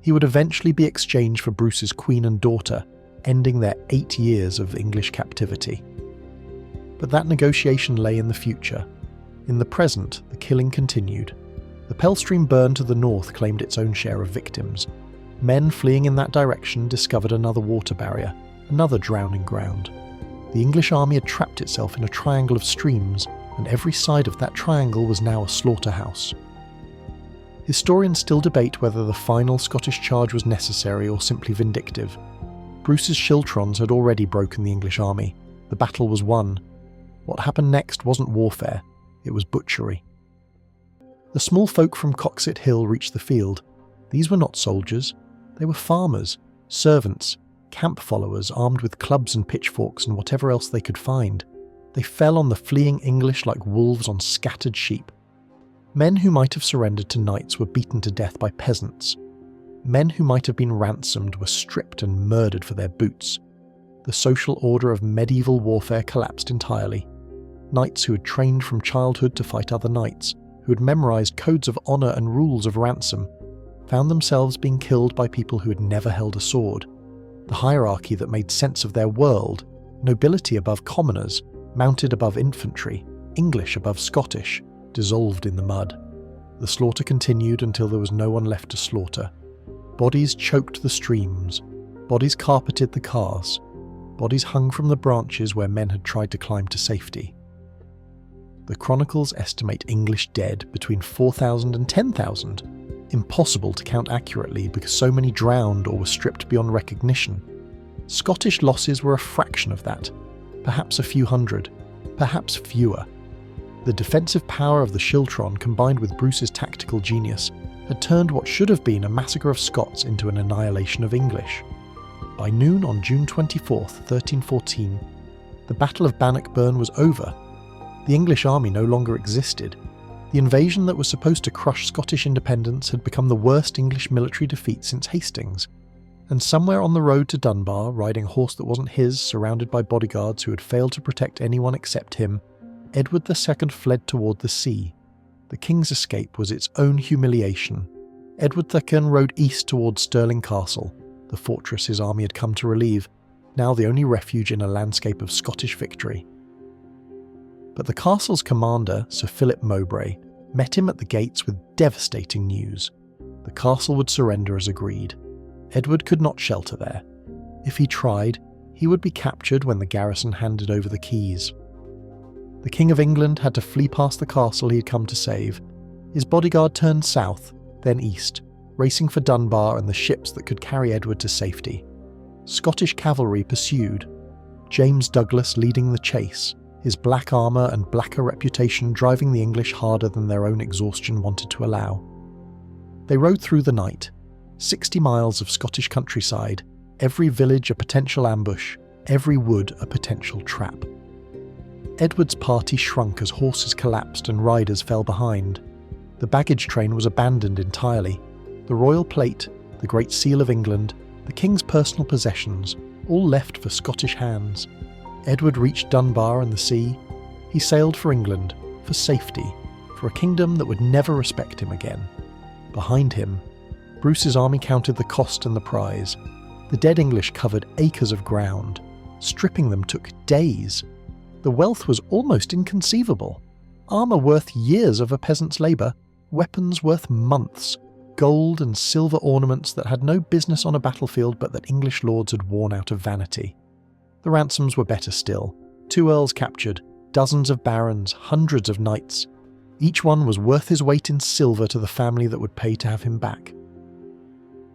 He would eventually be exchanged for Bruce's queen and daughter, ending their 8 years of English captivity. But that negotiation lay in the future. In the present, the killing continued. The Pelstream burn to the north claimed its own share of victims. Men fleeing in that direction discovered another water barrier, another drowning ground. The English army had trapped itself in a triangle of streams, and every side of that triangle was now a slaughterhouse. Historians still debate whether the final Scottish charge was necessary or simply vindictive. Bruce's Schiltrons had already broken the English army. The battle was won. What happened next wasn't warfare, it was butchery. The small folk from Coxet Hill reached the field. These were not soldiers. They were farmers, servants, camp followers armed with clubs and pitchforks and whatever else they could find. They fell on the fleeing English like wolves on scattered sheep. Men who might have surrendered to knights were beaten to death by peasants. Men who might have been ransomed were stripped and murdered for their boots. The social order of medieval warfare collapsed entirely. Knights who had trained from childhood to fight other knights, who had memorized codes of honor and rules of ransom, found themselves being killed by people who had never held a sword. The hierarchy that made sense of their world, nobility above commoners, mounted above infantry, English above Scottish, dissolved in the mud. the slaughter continued until there was no one left to slaughter. Bodies choked the streams, bodies carpeted the Carse, bodies hung from the branches where men had tried to climb to safety. The chronicles estimate English dead between 4,000 and 10,000, impossible to count accurately because so many drowned or were stripped beyond recognition. Scottish losses were a fraction of that, perhaps a few hundred, perhaps fewer. The defensive power of the Schiltron combined with Bruce's tactical genius had turned what should have been a massacre of Scots into an annihilation of English. By noon on June 24, 1314, the Battle of Bannockburn was over. The English army no longer existed. The invasion that was supposed to crush Scottish independence had become the worst English military defeat since Hastings. And somewhere on the road to Dunbar, riding a horse that wasn't his, surrounded by bodyguards who had failed to protect anyone except him, Edward II fled toward the sea. The king's escape was its own humiliation. Edward II rode east toward Stirling Castle, the fortress his army had come to relieve, now the only refuge in a landscape of Scottish victory. But the castle's commander, Sir Philip Mowbray, met him at the gates with devastating news. The castle would surrender as agreed. Edward could not shelter there. If he tried, he would be captured when the garrison handed over the keys. The King of England had to flee past the castle he had come to save. His bodyguard turned south, then east, racing for Dunbar and the ships that could carry Edward to safety. Scottish cavalry pursued, James Douglas leading the chase, his black armour and blacker reputation driving the English harder than their own exhaustion wanted to allow. They rode through the night, 60 miles of Scottish countryside, every village a potential ambush, every wood a potential trap. Edward's party shrunk as horses collapsed and riders fell behind. The baggage train was abandoned entirely. The royal plate, the Great Seal of England, the king's personal possessions, all left for Scottish hands. Edward reached Dunbar and the sea. He sailed for England, for safety, for a kingdom that would never respect him again. Behind him, Bruce's army counted the cost and the prize. The dead English covered acres of ground. Stripping them took days. The wealth was almost inconceivable. Armour worth years of a peasant's labour, weapons worth months, gold and silver ornaments that had no business on a battlefield but that English lords had worn out of vanity. The ransoms were better still. 2 earls captured, dozens of barons, hundreds of knights. Each one was worth his weight in silver to the family that would pay to have him back.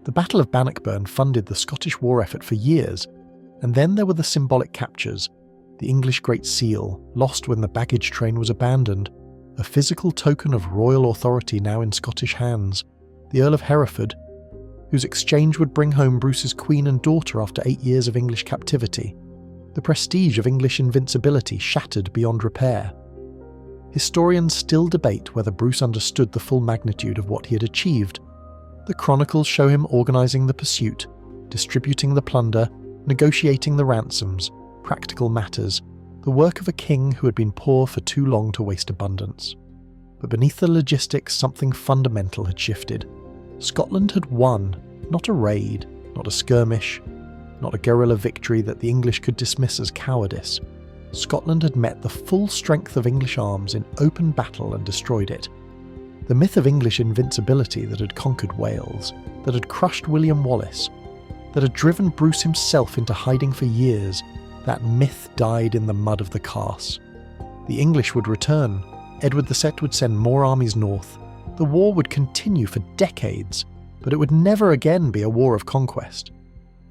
The Battle of Bannockburn funded the Scottish war effort for years, and then there were the symbolic captures, the English Great Seal, lost when the baggage train was abandoned, a physical token of royal authority now in Scottish hands, the Earl of Hereford, whose exchange would bring home Bruce's queen and daughter after 8 years of English captivity, the prestige of English invincibility shattered beyond repair. Historians still debate whether Bruce understood the full magnitude of what he had achieved. The chronicles show him organising the pursuit, distributing the plunder, negotiating the ransoms, practical matters, the work of a king who had been poor for too long to waste abundance. But beneath the logistics, something fundamental had shifted. Scotland had won, not a raid, not a skirmish, not a guerrilla victory that the English could dismiss as cowardice. Scotland had met the full strength of English arms in open battle and destroyed it. The myth of English invincibility that had conquered Wales, that had crushed William Wallace, that had driven Bruce himself into hiding for years, that myth died in the mud of the Carse. The English would return. Edward II would send more armies north. The war would continue for decades, but it would never again be a war of conquest.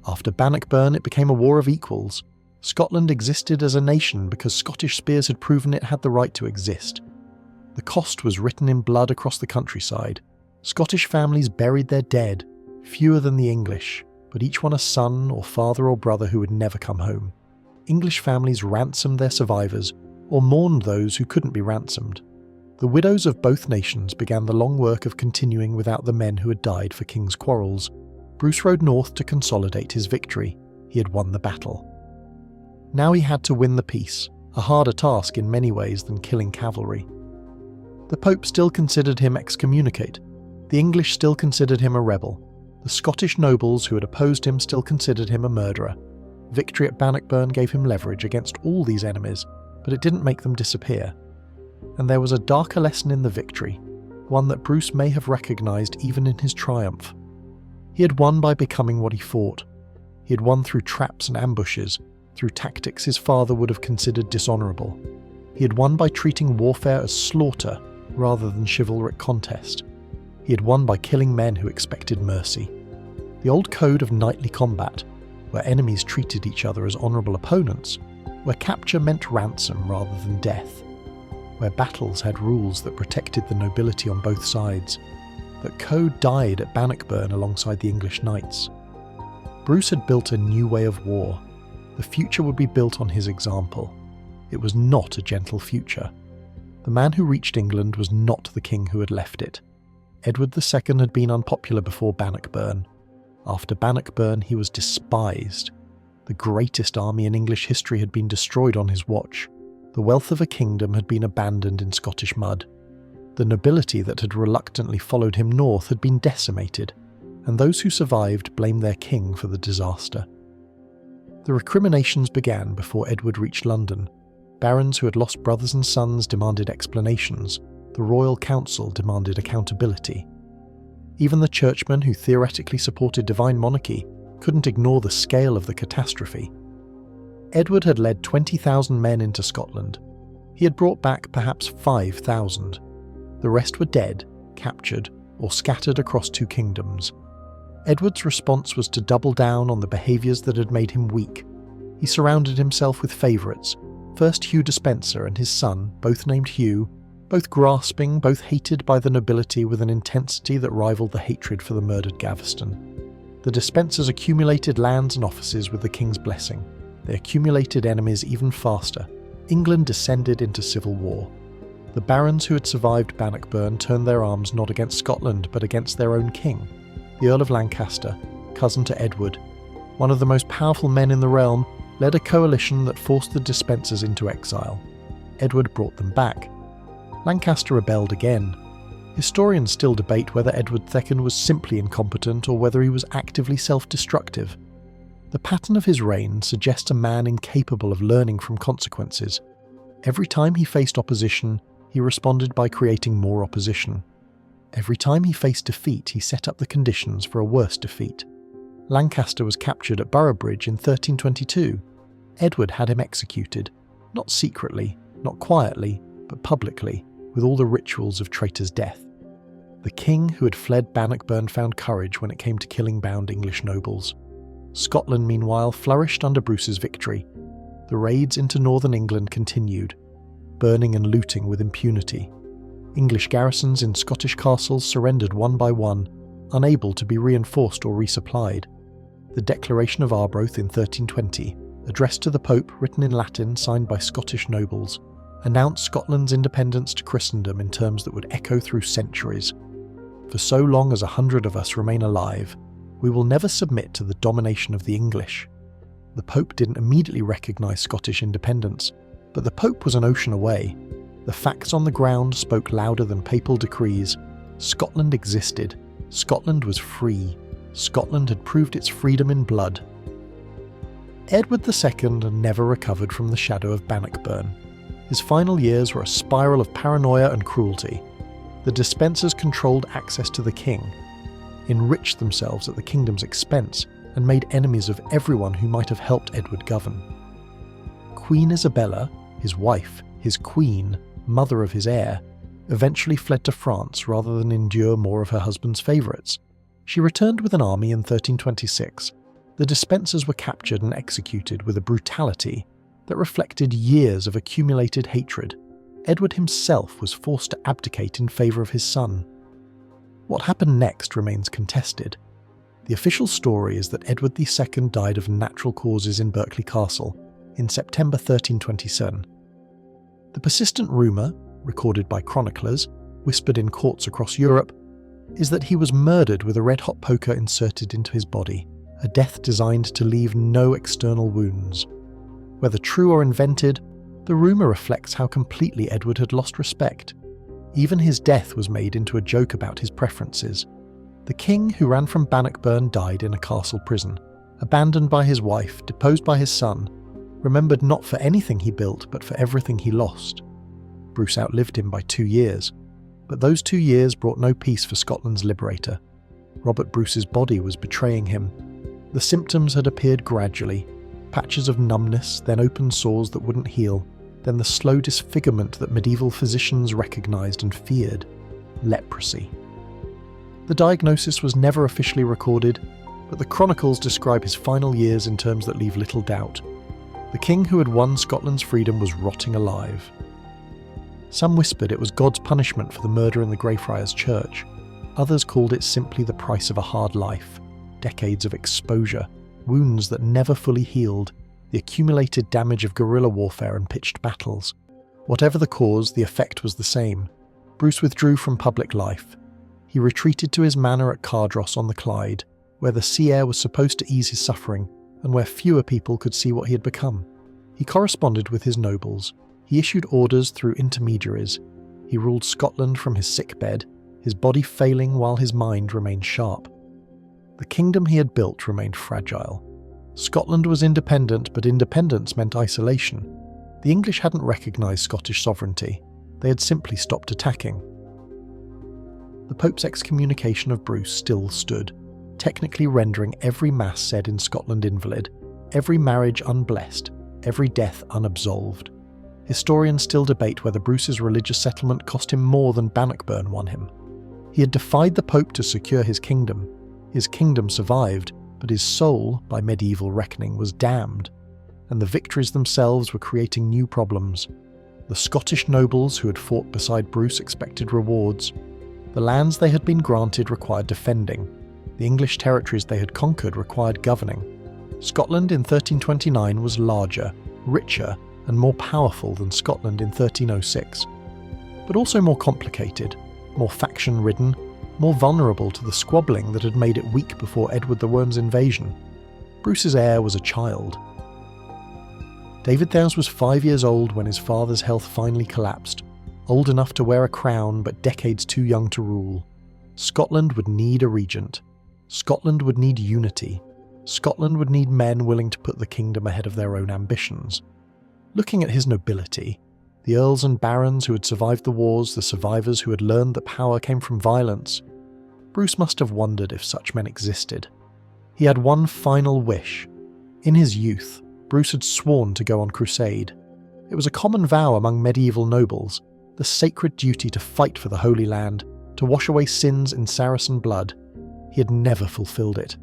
After Bannockburn, it became a war of equals. Scotland existed as a nation because Scottish spears had proven it had the right to exist. The cost was written in blood across the countryside. Scottish families buried their dead, fewer than the English, but each one a son or father or brother who would never come home. English families ransomed their survivors, or mourned those who couldn't be ransomed. The widows of both nations began the long work of continuing without the men who had died for king's quarrels. Bruce rode north to consolidate his victory. He had won the battle. Now he had to win the peace, a harder task in many ways than killing cavalry. The Pope still considered him excommunicate. The English still considered him a rebel. The Scottish nobles who had opposed him still considered him a murderer. Victory at Bannockburn gave him leverage against all these enemies, but it didn't make them disappear. And there was a darker lesson in the victory. one that Bruce may have recognised even in his triumph. He had won by becoming what he fought. He had won through traps and ambushes, through tactics his father would have considered dishonourable. He had won by treating warfare as slaughter rather than chivalric contest. He had won by killing men who expected mercy. The old code of knightly combat, where enemies treated each other as honourable opponents, where capture meant ransom rather than death, where battles had rules that protected the nobility on both sides. That code died at Bannockburn alongside the English knights. Bruce had built a new way of war. The future would be built on his example. It was not a gentle future. The man who reached England was not the king who had left it. Edward II had been unpopular before Bannockburn. After Bannockburn, he was despised. The greatest army in English history had been destroyed on his watch. The wealth of a kingdom had been abandoned in Scottish mud. The nobility that had reluctantly followed him north had been decimated, and those who survived blamed their king for the disaster. The recriminations began before Edward reached London. Barons who had lost brothers and sons demanded explanations. The royal council demanded accountability. Even the churchmen who theoretically supported divine monarchy couldn't ignore the scale of the catastrophe. Edward had led 20,000 men into Scotland. He had brought back perhaps 5,000. The rest were dead, captured, or scattered across two kingdoms. Edward's response was to double down on the behaviours that had made him weak. He surrounded himself with favourites, first Hugh Despenser and his son, both named Hugh, both grasping, both hated by the nobility with an intensity that rivaled the hatred for the murdered Gaveston. The Despensers accumulated lands and offices with the king's blessing. They accumulated enemies even faster. England descended into civil war. The barons who had survived Bannockburn turned their arms not against Scotland but against their own king, the Earl of Lancaster, cousin to Edward. One of the most powerful men in the realm, led a coalition that forced the Despensers into exile. Edward brought them back. Lancaster rebelled again. Historians still debate whether Edward II was simply incompetent or whether he was actively self-destructive. The pattern of his reign suggests a man incapable of learning from consequences. Every time he faced opposition, he responded by creating more opposition. Every time he faced defeat, he set up the conditions for a worse defeat. Lancaster was captured at Boroughbridge in 1322. Edward had him executed, not secretly, not quietly, but publicly, with all the rituals of traitor's death. The king who had fled Bannockburn found courage when it came to killing bound English nobles. Scotland, meanwhile, flourished under Bruce's victory. The raids into northern England continued, burning and looting with impunity. English garrisons in Scottish castles surrendered one by one, unable to be reinforced or resupplied. The Declaration of Arbroath in 1320, addressed to the Pope, written in Latin, signed by Scottish nobles, announced Scotland's independence to Christendom in terms that would echo through centuries. For so long as 100 of us remain alive, we will never submit to the domination of the English. The Pope didn't immediately recognise Scottish independence, but the Pope was an ocean away. The facts on the ground spoke louder than papal decrees. Scotland existed. Scotland was free. Scotland had proved its freedom in blood. Edward II never recovered from the shadow of Bannockburn. His final years were a spiral of paranoia and cruelty. The Despensers controlled access to the king, enriched themselves at the kingdom's expense, and made enemies of everyone who might have helped Edward govern. Queen Isabella, his wife, his queen, mother of his heir, eventually fled to France rather than endure more of her husband's favourites. She returned with an army in 1326. The Despensers were captured and executed with a brutality that reflected years of accumulated hatred. Edward himself was forced to abdicate in favour of his son. What happened next remains contested. The official story is that Edward II died of natural causes in Berkeley Castle in September 1327. The persistent rumour, recorded by chroniclers, whispered in courts across Europe, is that he was murdered with a red-hot poker inserted into his body, a death designed to leave no external wounds. Whether true or invented, the rumour reflects how completely Edward had lost respect. Even his death was made into a joke about his preferences. The king who ran from Bannockburn died in a castle prison, abandoned by his wife, deposed by his son, remembered not for anything he built but for everything he lost. Bruce outlived him by 2 years. But those 2 years brought no peace for Scotland's liberator. Robert Bruce's body was betraying him. The symptoms had appeared gradually, patches of numbness, then open sores that wouldn't heal, then the slow disfigurement that medieval physicians recognised and feared: leprosy. The diagnosis was never officially recorded, but the chronicles describe his final years in terms that leave little doubt. The king who had won Scotland's freedom was rotting alive. Some whispered it was God's punishment for the murder in the Greyfriars Church. Others called it simply the price of a hard life, decades of exposure, wounds that never fully healed, the accumulated damage of guerrilla warfare and pitched battles. Whatever the cause, the effect was the same. Bruce withdrew from public life. He retreated to his manor at Cardross on the Clyde, where the sea air was supposed to ease his suffering, and where fewer people could see what he had become. He corresponded with his nobles. He issued orders through intermediaries. He ruled Scotland from his sickbed, his body failing while his mind remained sharp. The kingdom he had built remained fragile. Scotland was independent, but independence meant isolation. The English hadn't recognised Scottish sovereignty. They had simply stopped attacking. The Pope's excommunication of Bruce still stood, technically rendering every mass said in Scotland invalid, every marriage unblessed, every death unabsolved. Historians still debate whether Bruce's religious settlement cost him more than Bannockburn won him. He had defied the Pope to secure his kingdom. His kingdom survived, but his soul, by medieval reckoning, was damned, and the victories themselves were creating new problems. The Scottish nobles who had fought beside Bruce expected rewards. The lands they had been granted required defending. The English territories they had conquered required governing. Scotland in 1329 was larger, richer, and more powerful than Scotland in 1306, but also more complicated, more faction-ridden, more vulnerable to the squabbling that had made it weak before Edward the Worm's invasion. Bruce's heir was a child. David Thowes was 5 years old when his father's health finally collapsed, old enough to wear a crown but decades too young to rule. Scotland would need a regent. Scotland would need unity. Scotland would need men willing to put the kingdom ahead of their own ambitions. Looking at his nobility, the earls and barons who had survived the wars, the survivors who had learned that power came from violence, Bruce must have wondered if such men existed. He had one final wish. In his youth, Bruce had sworn to go on crusade. It was a common vow among medieval nobles, the sacred duty to fight for the Holy Land, to wash away sins in Saracen blood. He had never fulfilled it.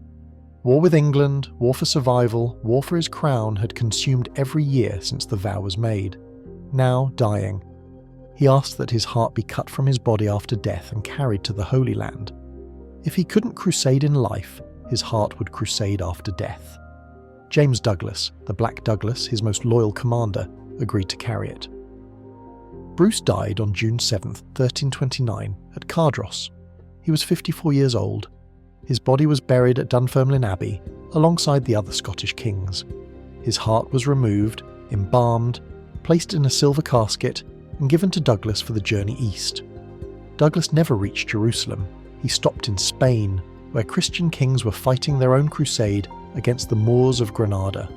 War with England, war for survival, war for his crown had consumed every year since the vow was made. Now dying, he asked that his heart be cut from his body after death and carried to the Holy Land. If he couldn't crusade in life, his heart would crusade after death. James Douglas, the Black Douglas, his most loyal commander, agreed to carry it. Bruce died on June 7, 1329, at Cardross. He was 54 years old. His body was buried at Dunfermline Abbey, alongside the other Scottish kings. His heart was removed, embalmed, placed in a silver casket, and given to Douglas for the journey east. Douglas never reached Jerusalem. He stopped in Spain, where Christian kings were fighting their own crusade against the Moors of Granada.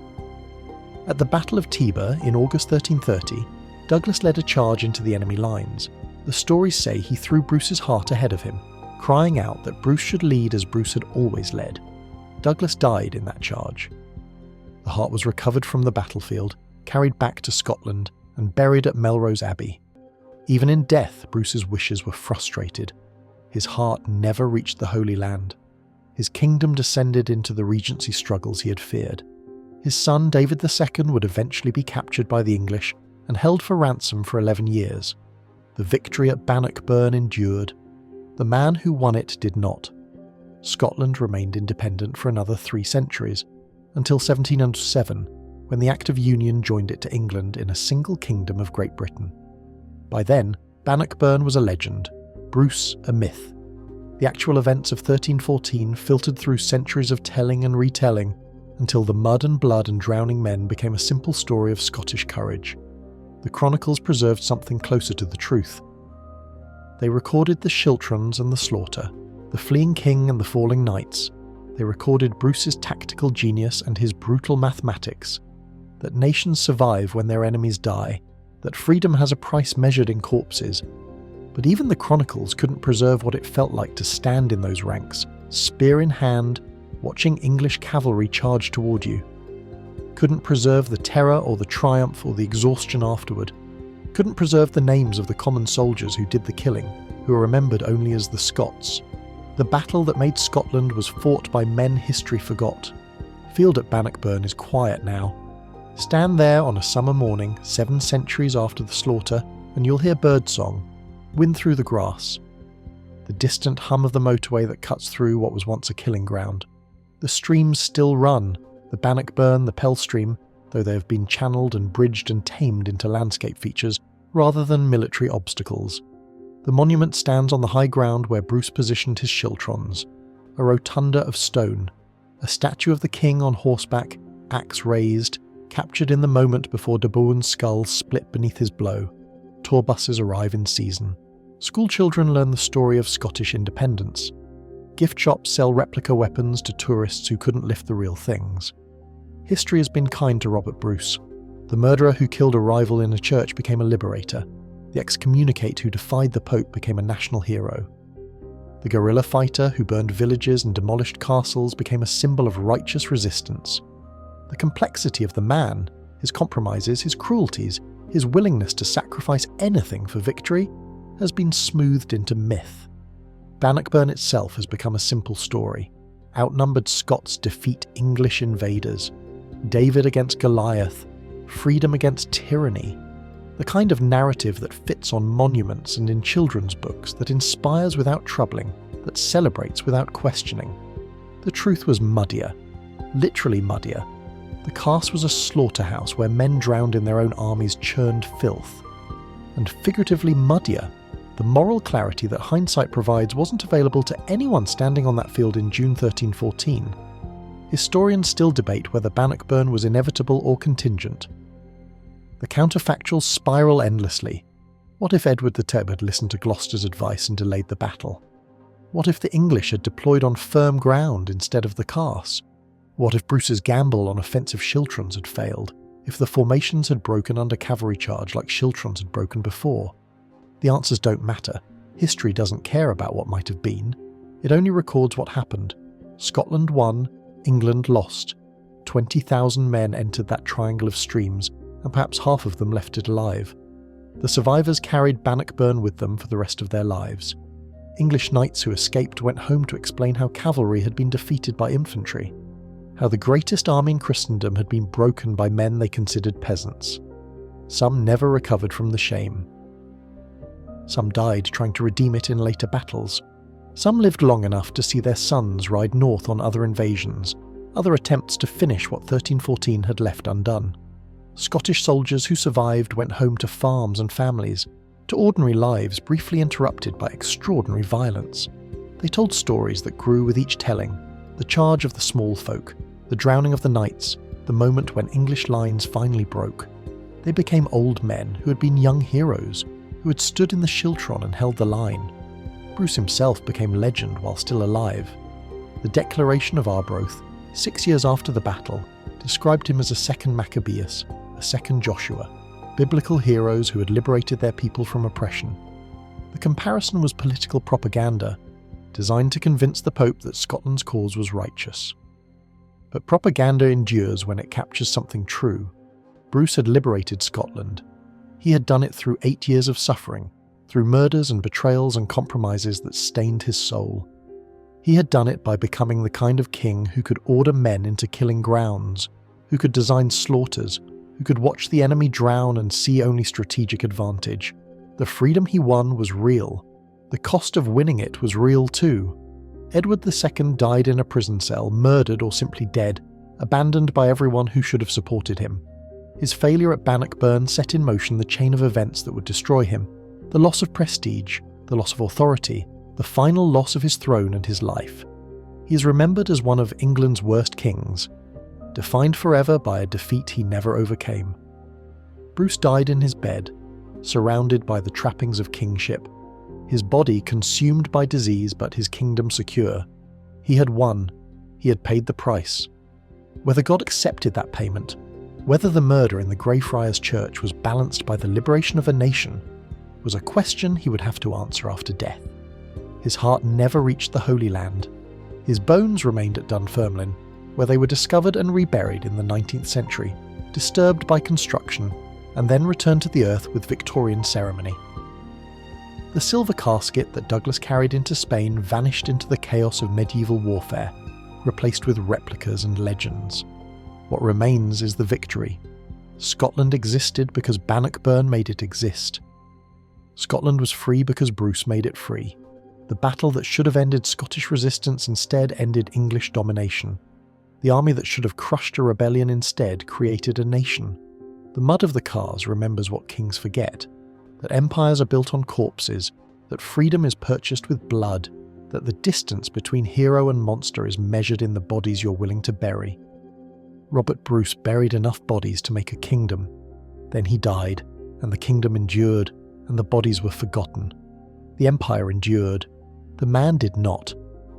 At the Battle of Tibur in August 1330, Douglas led a charge into the enemy lines. The stories say he threw Bruce's heart ahead of him, crying out that Bruce should lead as Bruce had always led. Douglas died in that charge. The heart was recovered from the battlefield, carried back to Scotland, and buried at Melrose Abbey. Even in death, Bruce's wishes were frustrated. His heart never reached the Holy Land. His kingdom descended into the regency struggles he had feared. His son David II would eventually be captured by the English and held for ransom for 11 years. The victory at Bannock Burn endured. The man who won it did not. Scotland remained independent for another 3 centuries, until 1707, when the Act of Union joined it to England in a single kingdom of Great Britain. By then, Bannockburn was a legend, Bruce a myth. The actual events of 1314 filtered through centuries of telling and retelling, until the mud and blood and drowning men became a simple story of Scottish courage. The chronicles preserved something closer to the truth. They recorded the Schiltrons and the slaughter, the fleeing king and the falling knights. They recorded Bruce's tactical genius and his brutal mathematics, that nations survive when their enemies die, that freedom has a price measured in corpses. But even the chronicles couldn't preserve what it felt like to stand in those ranks, spear in hand, watching English cavalry charge toward you. Couldn't preserve the terror or the triumph or the exhaustion afterward. Couldn't preserve the names of the common soldiers who did the killing, who are remembered only as the Scots. The battle that made Scotland was fought by men history forgot. Field at Bannockburn is quiet now. Stand there on a summer morning 7 centuries after the slaughter and you'll hear birdsong, wind through the grass. The distant hum of the motorway that cuts through what was once a killing ground. The streams still run, the Bannock Burn, the Pell Stream, though they have been channelled and bridged and tamed into landscape features rather than military obstacles. The monument stands on the high ground where Bruce positioned his Schiltrons, a rotunda of stone, a statue of the king on horseback, axe raised, captured in the moment before de Bohun's skull split beneath his blow. Tour buses arrive in season. School children learn the story of Scottish independence. Gift shops sell replica weapons to tourists who couldn't lift the real things. History has been kind to Robert Bruce. The murderer who killed a rival in a church became a liberator. The excommunicate who defied the Pope became a national hero. The guerrilla fighter who burned villages and demolished castles became a symbol of righteous resistance. The complexity of the man, his compromises, his cruelties, his willingness to sacrifice anything for victory, has been smoothed into myth. Bannockburn itself has become a simple story. Outnumbered Scots defeat English invaders. David against Goliath. Freedom against tyranny. The kind of narrative that fits on monuments and in children's books, that inspires without troubling, that celebrates without questioning. The truth was muddier. Literally muddier. The Carse was a slaughterhouse where men drowned in their own armies churned filth. And figuratively muddier. The moral clarity that hindsight provides wasn't available to anyone standing on that field in June 1314. Historians still debate whether Bannockburn was inevitable or contingent. The counterfactuals spiral endlessly. What if Edward the Teb had listened to Gloucester's advice and delayed the battle? What if the English had deployed on firm ground instead of the Carse? What if Bruce's gamble on offensive Schiltrons had failed? If the formations had broken under cavalry charge like Schiltrons had broken before? The answers don't matter. History doesn't care about what might have been. It only records what happened. Scotland won, England lost. 20,000 men entered that triangle of streams, and perhaps half of them left it alive. The survivors carried Bannockburn with them for the rest of their lives. English knights who escaped went home to explain how cavalry had been defeated by infantry, how the greatest army in Christendom had been broken by men they considered peasants. Some never recovered from the shame. Some died trying to redeem it in later battles. Some lived long enough to see their sons ride north on other invasions, other attempts to finish what 1314 had left undone. Scottish soldiers who survived went home to farms and families, to ordinary lives briefly interrupted by extraordinary violence. They told stories that grew with each telling, the charge of the small folk, the drowning of the knights, the moment when English lines finally broke. They became old men who had been young heroes, who had stood in the Schiltron and held the line. Bruce himself became legend while still alive. The Declaration of Arbroath, 6 years after the battle, described him as a second Maccabeus, a second Joshua, biblical heroes who had liberated their people from oppression. The comparison was political propaganda, designed to convince the Pope that Scotland's cause was righteous. But propaganda endures when it captures something true. Bruce had liberated Scotland. He had done it through 8 years of suffering, through murders and betrayals and compromises that stained his soul. He had done it by becoming the kind of king who could order men into killing grounds, who could design slaughters, who could watch the enemy drown and see only strategic advantage. The freedom he won was real. The cost of winning it was real too. Edward II died in a prison cell, murdered or simply dead, abandoned by everyone who should have supported him. His failure at Bannockburn set in motion the chain of events that would destroy him. The loss of prestige, the loss of authority, the final loss of his throne and his life. He is remembered as one of England's worst kings, defined forever by a defeat he never overcame. Bruce died in his bed, surrounded by the trappings of kingship, his body consumed by disease but his kingdom secure. He had won. He had paid the price. Whether God accepted that payment, whether the murder in the Greyfriars Church was balanced by the liberation of a nation, was a question he would have to answer after death. His heart never reached the Holy Land. His bones remained at Dunfermline, where they were discovered and reburied in the 19th century, disturbed by construction, and then returned to the earth with Victorian ceremony. The silver casket that Douglas carried into Spain vanished into the chaos of medieval warfare, replaced with replicas and legends. What remains is the victory. Scotland existed because Bannockburn made it exist. Scotland was free because Bruce made it free. The battle that should have ended Scottish resistance instead ended English domination. The army that should have crushed a rebellion instead created a nation. The mud of the Carse remembers what kings forget, that empires are built on corpses, that freedom is purchased with blood, that the distance between hero and monster is measured in the bodies you're willing to bury. Robert Bruce buried enough bodies to make a kingdom. Then he died, and the kingdom endured, and the bodies were forgotten. The empire endured. The man did not.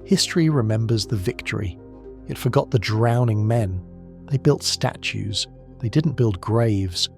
History remembers the victory. It forgot the drowning men. They built statues. They didn't build graves.